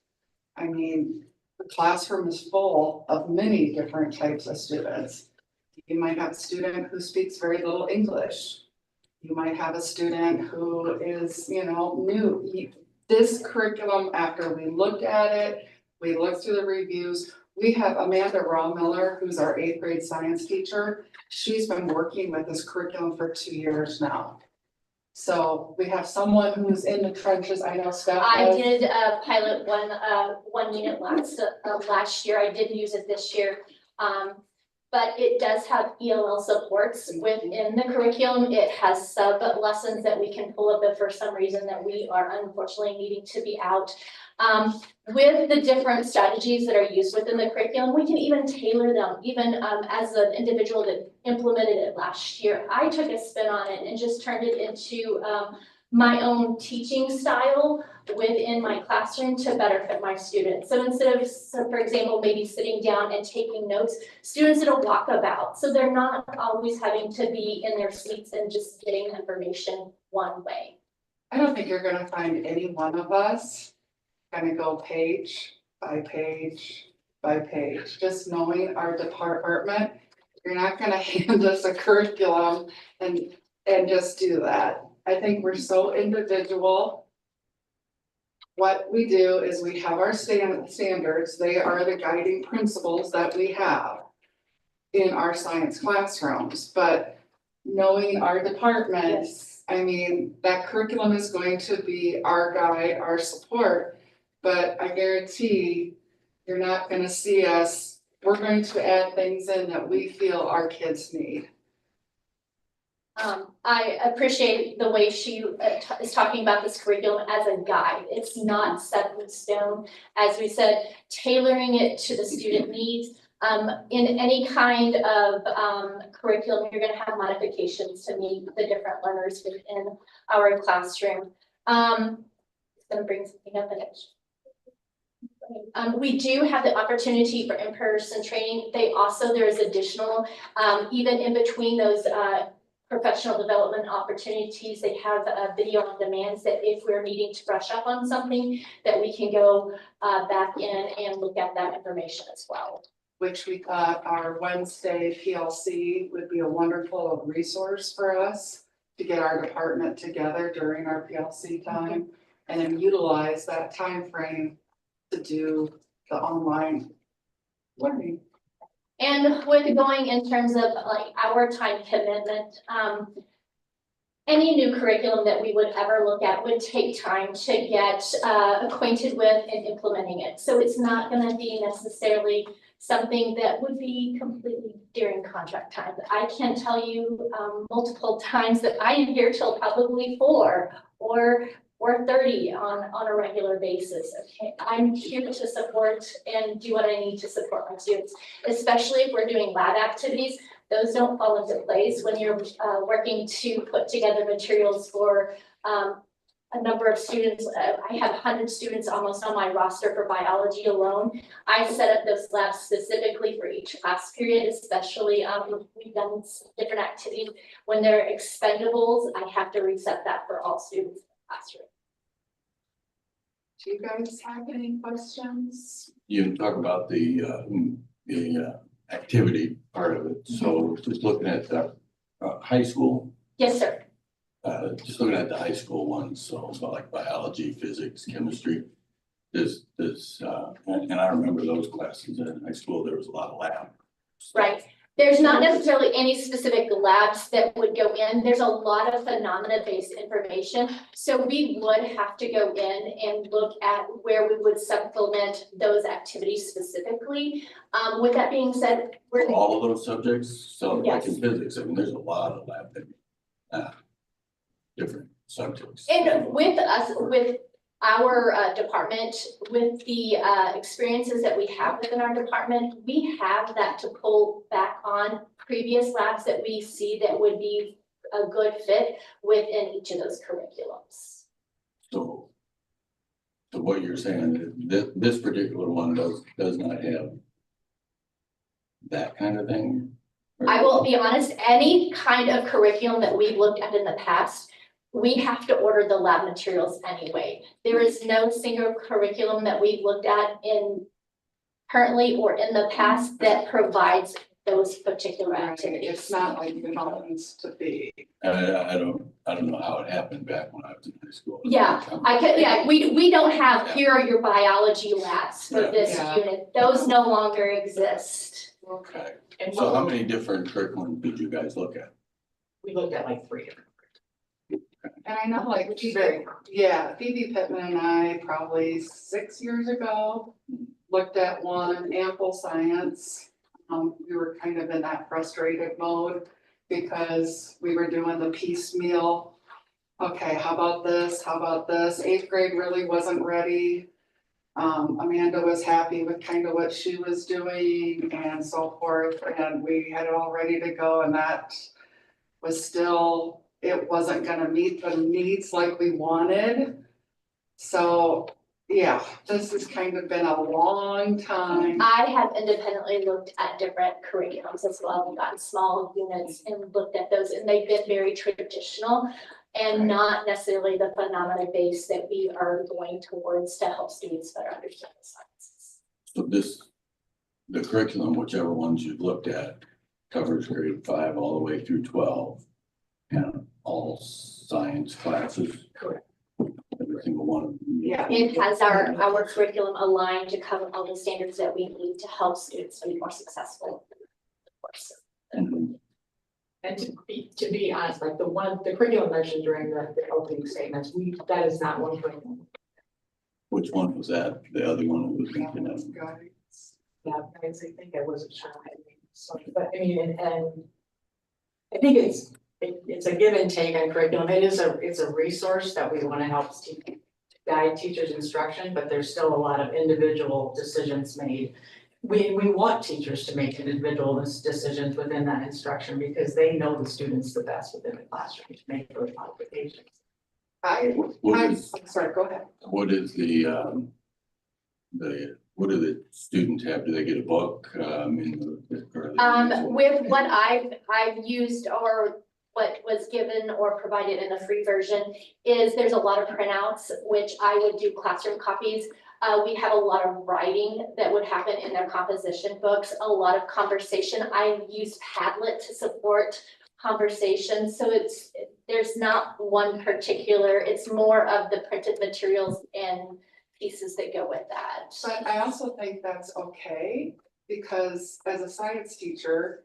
I mean, the classroom is full of many different types of students. You might have a student who speaks very little English. You might have a student who is, new. This curriculum, after we looked at it, we looked through the reviews. We have Amanda Raw-Miller, who's our 8th grade science teacher. She's been working with this curriculum for 2 years now. So we have someone who's in the trenches. I know Steph. I did pilot one unit last year. I didn't use it this year. But it does have ELL supports within the curriculum. It has sub lessons that we can pull up if for some reason that we are unfortunately needing to be out. With the different strategies that are used within the curriculum, we can even tailor them, even as an individual that implemented it last year. I took a spin on it and just turned it into my own teaching style within my classroom to better fit my students. So instead of, for example, maybe sitting down and taking notes, students did a walkabout. So they're not always having to be in their seats and just getting information one way. I don't think you're gonna find any one of us gonna go page by page by page. Just knowing our department, you're not gonna hand us a curriculum and just do that. I think we're so individual. What we do is we have our standards. They are the guiding principles that we have in our science classrooms, but knowing our departments, I mean, that curriculum is going to be our guide, our support, but I guarantee you're not gonna see us, we're going to add things in that we feel our kids need. I appreciate the way she is talking about this curriculum as a guide. It's not set in stone. As we said, tailoring it to the student needs. In any kind of curriculum, you're going to have modifications to meet the different learners within our classroom. It's going to bring something up in it. We do have the opportunity for in-person training. There's additional, even in between those professional development opportunities, they have video on demands that if we're needing to brush up on something, that we can go back in and look at that information as well. Which we thought our Wednesday PLC would be a wonderful resource for us to get our department together during our PLC time and then utilize that time frame to do the online learning. And with going in terms of like our time commitment, any new curriculum that we would ever look at would take time to get acquainted with and implementing it. So it's not going to be necessarily something that would be completely during contract time. I can tell you multiple times that I am here till probably 4 or 30 on a regular basis. Okay, I'm here to support and do what I need to support my students, especially if we're doing lab activities. Those don't fall into place when you're working to put together materials for a number of students. I have 100 students almost on my roster for biology alone. I set up those labs specifically for each class period, especially we've done different activities. When they're expendables, I have to reset that for all students in the classroom. Do you guys have any questions? You talk about the activity part of it, so just looking at the high school. Yes, sir. Just looking at the high school ones, so like biology, physics, chemistry. And I remember those classes in high school, there was a lot of lab. Right. There's not necessarily any specific labs that would go in. There's a lot of phenomena-based information. So we would have to go in and look at where we would supplement those activities specifically. With that being said, we're all of those subjects, so like Yes. in physics, I mean, there's a lot of lab, different subjects. And with us, with our department, with the experiences that we have within our department, we have that to pull back on previous labs that we see that would be a good fit within each of those curriculums. So what you're saying, this particular one does not have that kind of thing? I will be honest, any kind of curriculum that we've looked at in the past, we have to order the lab materials anyway. There is no single curriculum that we've looked at in currently or in the past that provides those particular Right, activities. it's not like it happens to be. I don't know how it happened back when I was in high school. We don't have, here are your biology labs for Yeah. this Yeah. unit, those no longer exist. Okay, And so how many different curriculums did you guys look at? we looked at like 3 different. And I know like, Which is very Phoebe Pittman and I probably 6 years ago looked at one, ample science. We were kind of in that frustrated mode because we were doing the piecemeal. Okay, how about this? How about this? 8th grade really wasn't ready. Amanda was happy with kind of what she was doing and so forth, and we had it all ready to go, and that was still, it wasn't gonna meet the needs like we wanted. So, yeah, this has kind of been a long time. I have independently looked at different curriculums as well, and gotten small units and looked at those, and they've been very traditional and Right. not necessarily the phenomena base that we are going towards to help students better understand the sciences. So the curriculum, whichever ones you've looked at, covers grade 5 all the way through 12. And all science classes. Correct. Every single one of them. Yeah. It has our curriculum aligned to cover all the standards that we need to help students be more successful. Of course. And And to be honest, like the curriculum mentioned during the opening statements, that is not one curriculum. which one was that? The other one that was thinking of? Guys. Yeah, I think I wasn't sure. So, but I mean, and I think it's a give and take on curriculum. It's a resource that we want to help guide teachers' instruction, but there's still a lot of individual decisions made. We want teachers to make individual decisions within that instruction because they know the students the best within the classroom to make those modifications. What is, I'm sorry, go ahead. what is what do the students have? Do they get a book? With what I've used or what was given or provided in the free version is there's a lot of printouts, which I would do classroom copies. We have a lot of writing that would happen in their composition books, a lot of conversation. I use Padlet to support conversation. So there's not one particular, it's more of the printed materials and pieces that go with that. But I also think that's okay, because as a science teacher,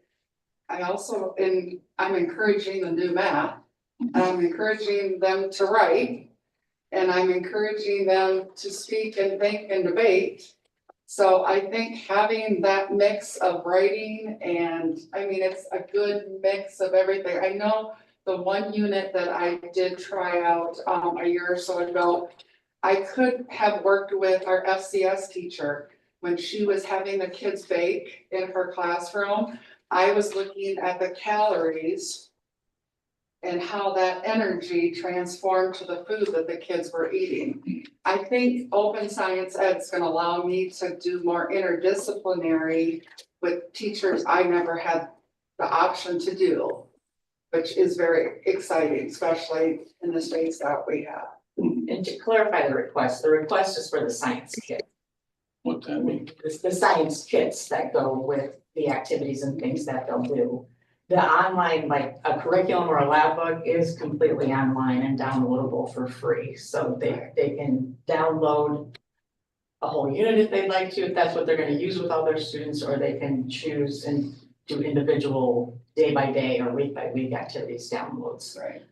I'm encouraging them to do math. I'm encouraging them to write, and I'm encouraging them to speak and think and debate. So I think having that mix of writing and, it's a good mix of everything. I know the one unit that I did try out a year or so ago, I could have worked with our FCS teacher when she was having the kids bake in her classroom. I was looking at the calories and how that energy transformed to the food that the kids were eating. I think Open Science Ed is gonna allow me to do more interdisciplinary with teachers I never had the option to do, which is very exciting, especially in the states that we have. And to clarify the request is for the science kit. What's that mean? The science kits that go with the activities and things that they'll do. The online, like a curriculum or a lab book is completely online and downloadable for free. So they can download a whole unit if they'd like to, if that's what they're gonna use with all their students, or they can choose and do individual day by day or week by week activities downloads. Right.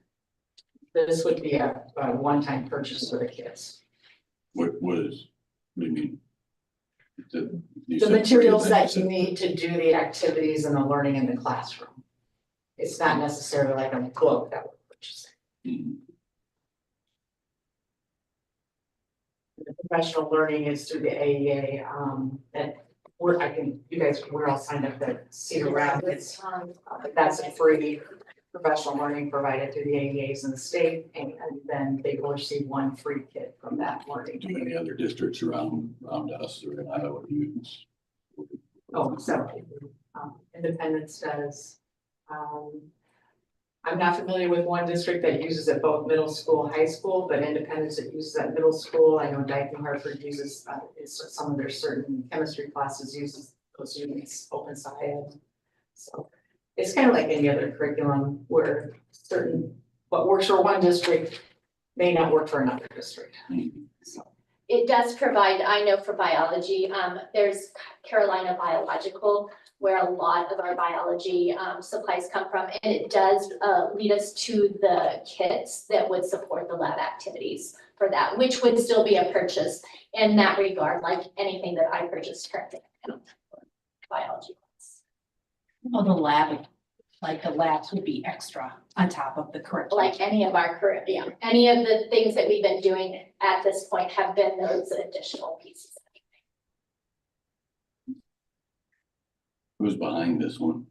This would be a one-time purchase for the kids. What do you mean? The materials that you need to do the activities and the learning in the classroom. It's not necessarily like a book that we're purchasing. Mhm. The professional learning is through the AEA, we're all signed up at Cedar Rapids. That's a free professional learning provided through the AEAs in the state, and then they will receive one free kit from that learning. Do any other districts around us or in Iowa use? Oh, so, Independence does, I'm not familiar with one district that uses it both middle school, high school, but Independence that uses at middle school. I know Dyke and Hartford uses, some of their certain chemistry classes uses those units, open science. So it's kind of like any other curriculum where certain, what works for one district may not work for another district. So. It does provide, I know for biology, there's Carolina Biological, where a lot of our biology supplies come from, and it does lead us to the kits that would support the lab activities for that, which would still be a purchase in that regard, like anything that I purchased currently. Biology. Well, the lab, like the labs would be extra on top of the curriculum. Like any of our curriculum, any of the things that we've been doing at this point have been those additional pieces. Who's behind this one?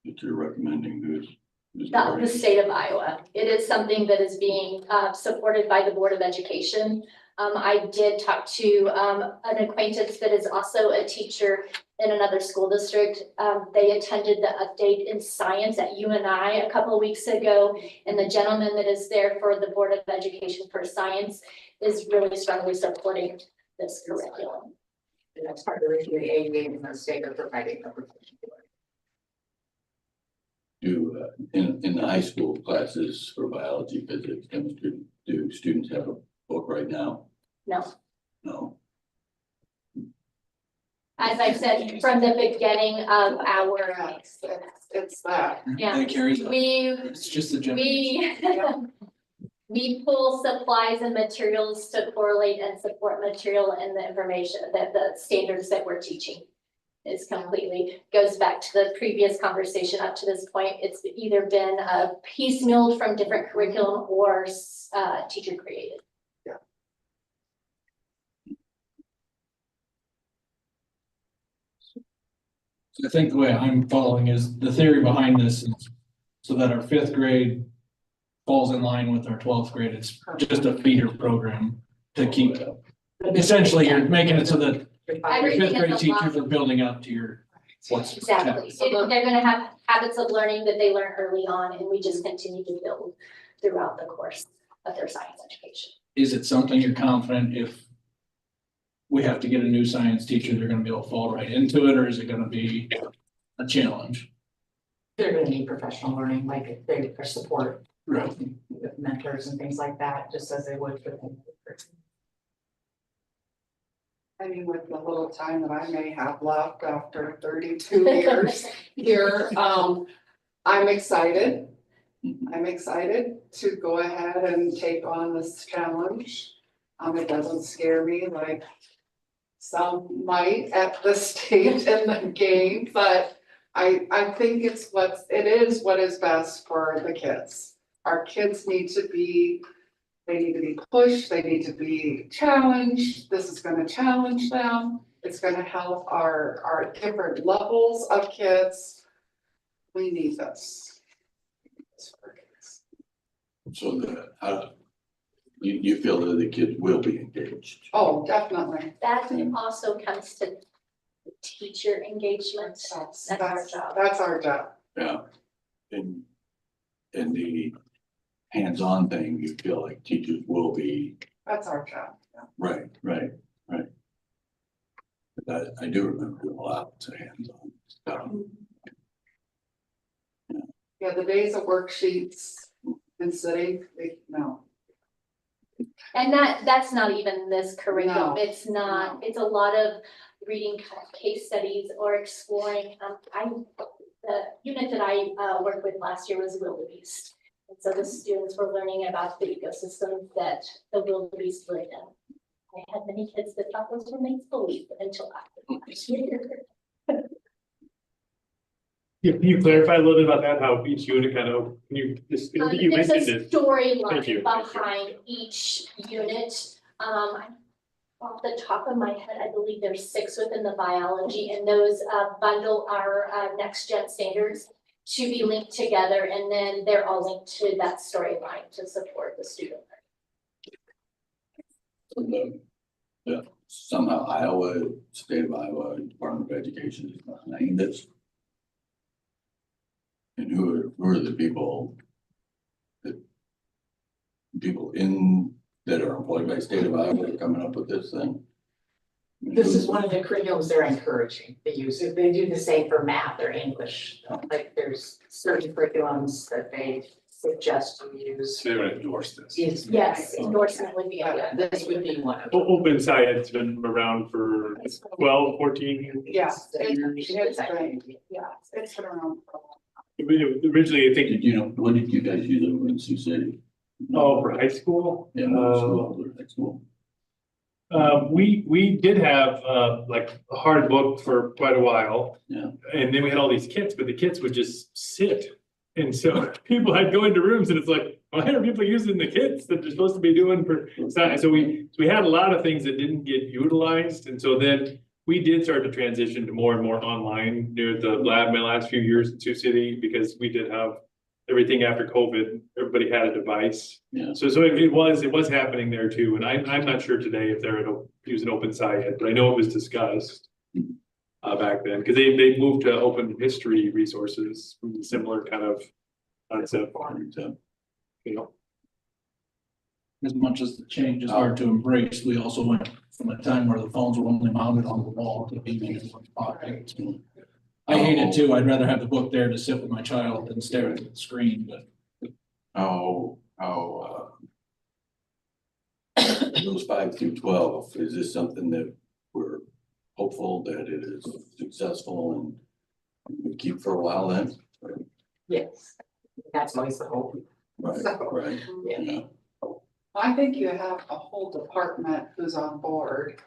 That you're recommending, who's The behind it? state of Iowa. It is something that is being supported by the Board of Education. I did talk to an acquaintance that is also a teacher in another school district. They attended the update in science at UNI a couple of weeks ago. And the gentleman that is there for the Board of Education for Science is really strongly supporting this curriculum. And that's part of the reason the AEA and the state are providing the protection for it. Do, in the high school classes for biology, physics, chemistry, do students have a book right now? No. No. As I said, from the beginning of our, Yes, it's that. yeah, That carries, we it's just the general. we pull supplies and materials to correlate and support material and the information that the standards that we're teaching. Is completely, goes back to the previous conversation up to this point. It's either been piecemealed from different curriculum or teacher created. I think the way I'm following is the theory behind this is so that our 5th grade falls in line with our 12th grade. It's just a feeder program to keep, essentially you're making it so that your Everything 5th grade is teachers aligned. are building up to your. what's- Exactly. They're gonna have habits of learning that they learn early on, and we just continue to build throughout the course of their science education. Is it something you're confident if we have to get a new science teacher, they're gonna be able to fall right into it, or is it gonna be a challenge? They're gonna need professional learning, like they are support. Right. With mentors and things like that, just as they would for the. I mean, with the little time that I may have left after 32 years here, I'm excited. I'm excited to go ahead and take on this challenge. It doesn't scare me like some might at this stage in the game, but I think it is what is best for the kids. Our kids need to be pushed, they need to be challenged. This is gonna challenge them. It's gonna help our different levels of kids. We need this. So you feel that the kids will be engaged? Oh, definitely. That also comes to teacher engagement. That's our job. That's our job. Yeah. In the hands-on thing, you feel like teachers will be, That's our job. right. But I do remember doing a lot of hands-on stuff. Yeah, the days of worksheets and sitting, no. And that's not even this curriculum. No. It's not, it's a lot of reading kind of case studies or exploring. The unit that I worked with last year was wildebeest. And so the students were learning about the ecosystem that the wildebeest lived in. I had many kids that thought those were make-believe until after last year. Can you clarify a little bit about that, how each unit kind of, can you, just, I think you There's mentioned a it. Thank storyline you. behind each unit. Off the top of my head, I believe there's 6 within the biology, and those bundle our next gen standards to be linked together, and then they're all linked to that storyline to support the student. Somehow Iowa, state of Iowa, Department of Education is behind this. And who are the people? People that are employed by state of Iowa that are coming up with this thing? This is one of the curriculums they're encouraging. They use it. They do the same for math or English. Like there's certain curriculums that they suggest you use. So they would endorse this. Yes, endorsement would be. Yeah, this would be one of them. Open Science has been around for 12, 14 years. Yeah, Years. it's been, yeah, it's been around for a long. Originally, I think, Did you know, what did you guys use over in Sioux City? oh, for high school? Yeah, middle school, or high school. We did have, like a hard book for quite a while. Yeah. And then we had all these kits, but the kits would just sit. And so people had go into rooms and it's like, why are people using the kits that they're supposed to be doing for science? So we had a lot of things that didn't get utilized. And so then we did start to transition to more and more online near the lab my last few years in Sioux City, because we did have everything after COVID, everybody had a device. Yeah. So it was happening there too. And I'm not sure today if they're using Open Sci yet, but I know it was discussed back then, because they moved to open history resources from a similar kind of concept. You know, As much as the change is hard to embrace, we also went from a time where the phones were only mounted on the wall to being in one pocket. I hate it too. I'd rather have the book there to sit with my child than stare at the screen, but How those 5 through 12, is this something that we're hopeful that it is successful and we keep for a while then? Yes, that's always the hope. Right, yeah. I think you have a whole department who's on board.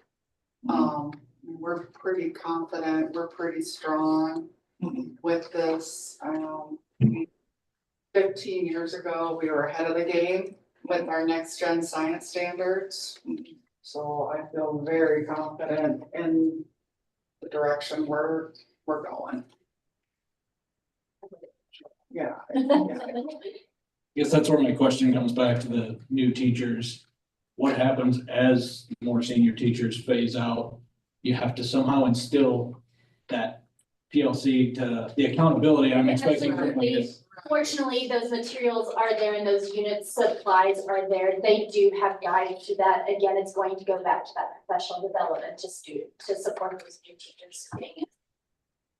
We're pretty confident, we're pretty strong with this. 15 years ago, we were ahead of the game with our next gen science standards. So I feel very confident in the direction we're going. Yeah. I guess that's where my question comes back to the new teachers. What happens as more senior teachers phase out? You have to somehow instill that PLC to the accountability I'm expecting from my kids. Fortunately, those materials are there and those unit supplies are there. They do have guidance to that. Again, it's going to go back to that professional development to support those new teachers coming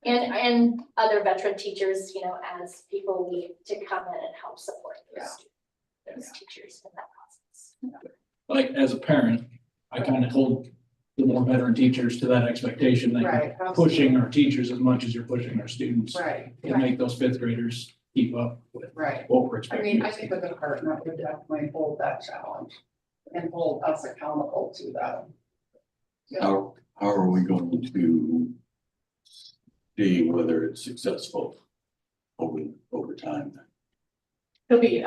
in. And other veteran teachers, you know, as people leave to come in and help support those teachers in that process. Like, as a parent, I kind of hold the more veteran teachers to that expectation, that Right, you're pushing our teachers as much as you're pushing our students. Right, To make those fifth graders keep up with right. what we're I expecting. mean, I think the department would definitely hold that challenge and hold us accountable to that. How are we going to see whether it's successful over time? There'll be,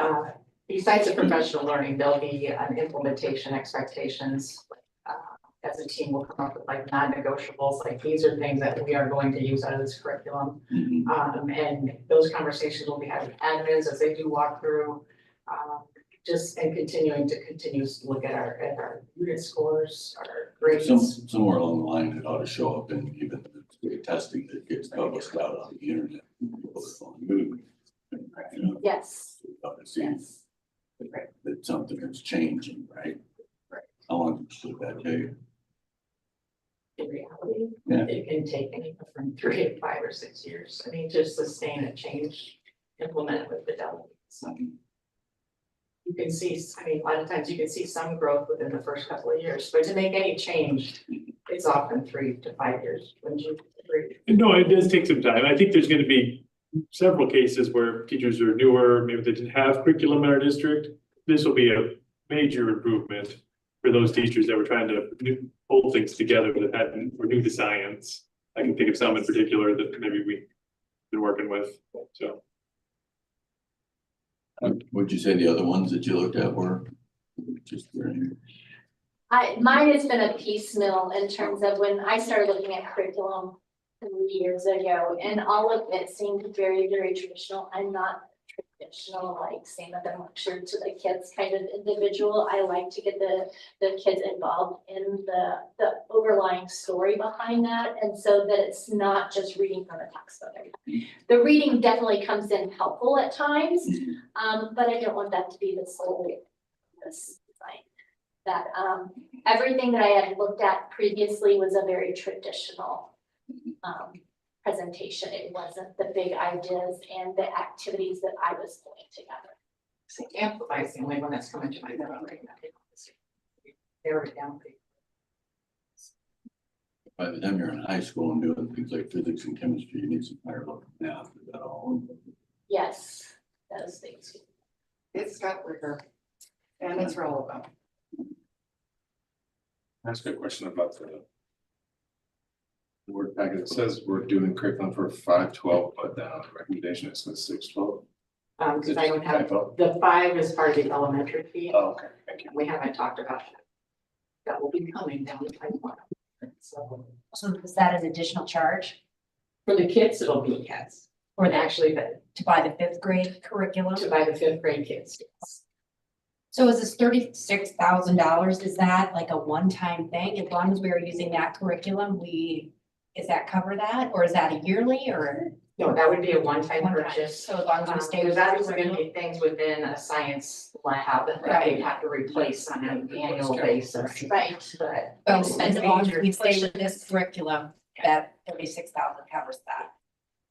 besides the professional learning, there'll be implementation expectations. As a team, we'll come up with like non-negotiables, like these are things that we are going to use out of this curriculum. And those conversations will be had with admins as they do walk through, and continuing to look at our unit scores, our grades. Somewhere along the line, it ought to show up in even the testing that gets published out on the internet. Yes. See that something is changing, right? How long should that take? In reality, Yeah. it can take anywhere from 3 to 5 or 6 years. I mean, just sustain a change, implement it with fidelity. So you can see, I mean, a lot of times you can see some growth within the first couple of years, but to make any change, it's often 3 to 5 years. Wouldn't you agree? no, it does take some time. I think there's gonna be several cases where teachers are newer, maybe they didn't have curriculum in our district. This will be a major improvement for those teachers that were trying to pull things together that were new to science. I can think of some in particular that maybe we've been working with, so. Would you say the other ones that you looked at were just very? Mine has been a piecemeal in terms of when I started looking at curriculum 3 years ago, and all of it seemed very, very traditional. I'm not a traditional, like saying that they're lectured to the kids kind of individual. I like to get the kids involved in the overlying story behind that, and so that it's not just reading from a textbook. The reading definitely comes in helpful at times, but I don't want that to be the sole this design. That everything that I had looked at previously was a very traditional presentation. It wasn't the big ideas and the activities that I was pulling together. See, Amplify is the only one that's coming to my mind right now. They're down. By the time you're in high school and doing things like physics and chemistry, you need some higher level math, is that all? Yes, those things. It's got rigor and it's relevant. That's a good question about the word packet. It says we're doing curriculum for 5-12, but then on the recommendation it says 6-12. Because I don't have, the 5 is part of the elementary fee. Oh, okay, thank you. We haven't talked about that. That will be coming down the pipeline. So So is that an additional charge for the kids, it'll be yes. or that Actually, but to buy the 5th grade curriculum? to buy the 5th grade kids. Yes. So is this $36,000, is that like a one-time thing? As long as we are using that curriculum, is that cover that, or is that a yearly or? No, that would be a one-time One-time. purchase. So as long as we stay with There's that obviously gonna curriculum? be things within a science lab that Right. they have to replace on an annual basis. Right. But Well, it's as long as major we stay with pushes. this curriculum, that 36,000 covers that.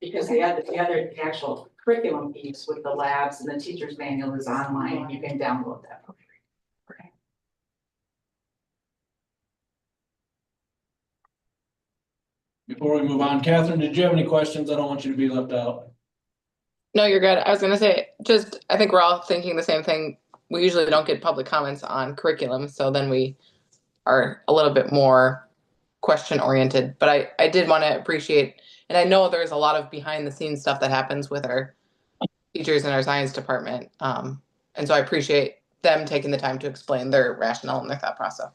Because the actual curriculum piece with the labs and the teacher's manual is online, and you can download that for free. Before we move on, Catherine, did you have any questions? I don't want you to be left out. No, you're good. I was gonna say, just, I think we're all thinking the same thing. We usually don't get public comments on curriculum, so then we are a little bit more question oriented. But I did want to appreciate, and I know there's a lot of behind the scenes stuff that happens with our teachers in our science department. And so I appreciate them taking the time to explain their rationale and their thought process.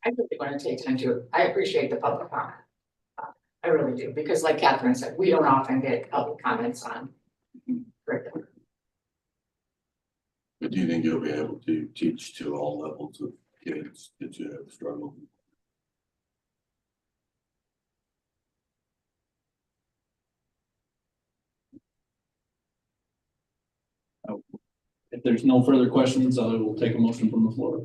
I really want to take time to, I appreciate the public comment. I really do, because like Catherine said, we don't often get public comments on curriculum. But do you think you'll be able to teach to all levels of kids that you have struggled? If there's no further questions, I will take a motion from the floor.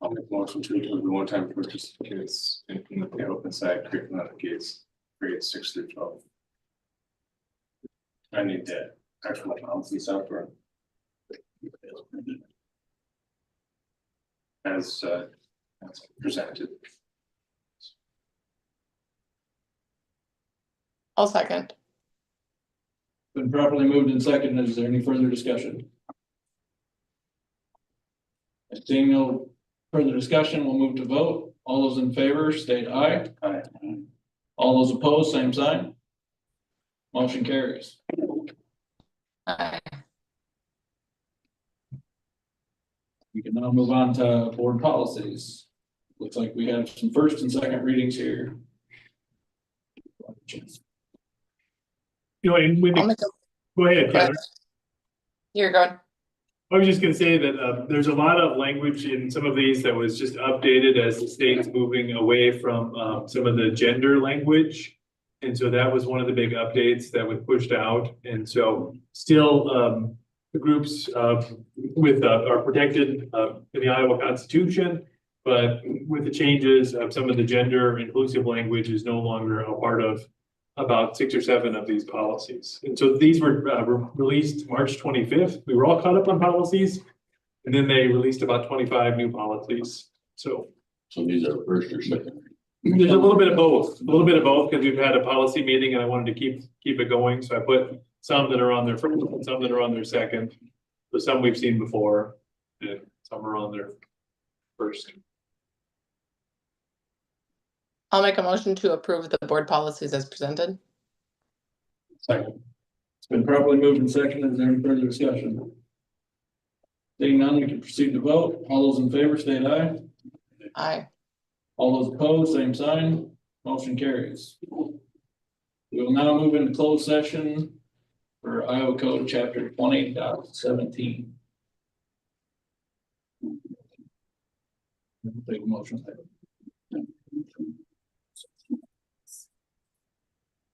I'll make a motion to do the one-time purchase for kids in the open side curriculum that grades 6-12. I need that actual policies out for as presented. I'll second. Been properly moved and seconded. Is there any further discussion? Seeing no further discussion, we'll move to vote. All those in favor, state aye. Aye. All those opposed, same sign. Motion carries. Aye. We can now move on to board policies. Looks like we have some first and second readings here. And when, I'll make go ahead, a, Catherine. you're good. I was just gonna say that there's a lot of language in some of these that was just updated as the state's moving away from some of the gender language. And so that was one of the big updates that was pushed out. And so still the groups with are protected in the Iowa Constitution, but with the changes of some of the gender inclusive language is no longer a part of about 6 or 7 of these policies. And so these were released March 25th. We were all caught up on policies. And then they released about 25 new policies. So these are first or second? there's a little bit of both, because we've had a policy meeting and I wanted to keep it going. So I put some that are on their first and some that are on their second. So some we've seen before and some are on their first. I'll make a motion to approve the board policies as presented. Second. It's been properly moved and seconded. Is there any further discussion? Seeing none, we can proceed to vote. All those in favor, state aye. Aye. All those opposed, same sign. Motion carries. We will now move into closed session for Iowa Code Chapter 20.17. Take a motion.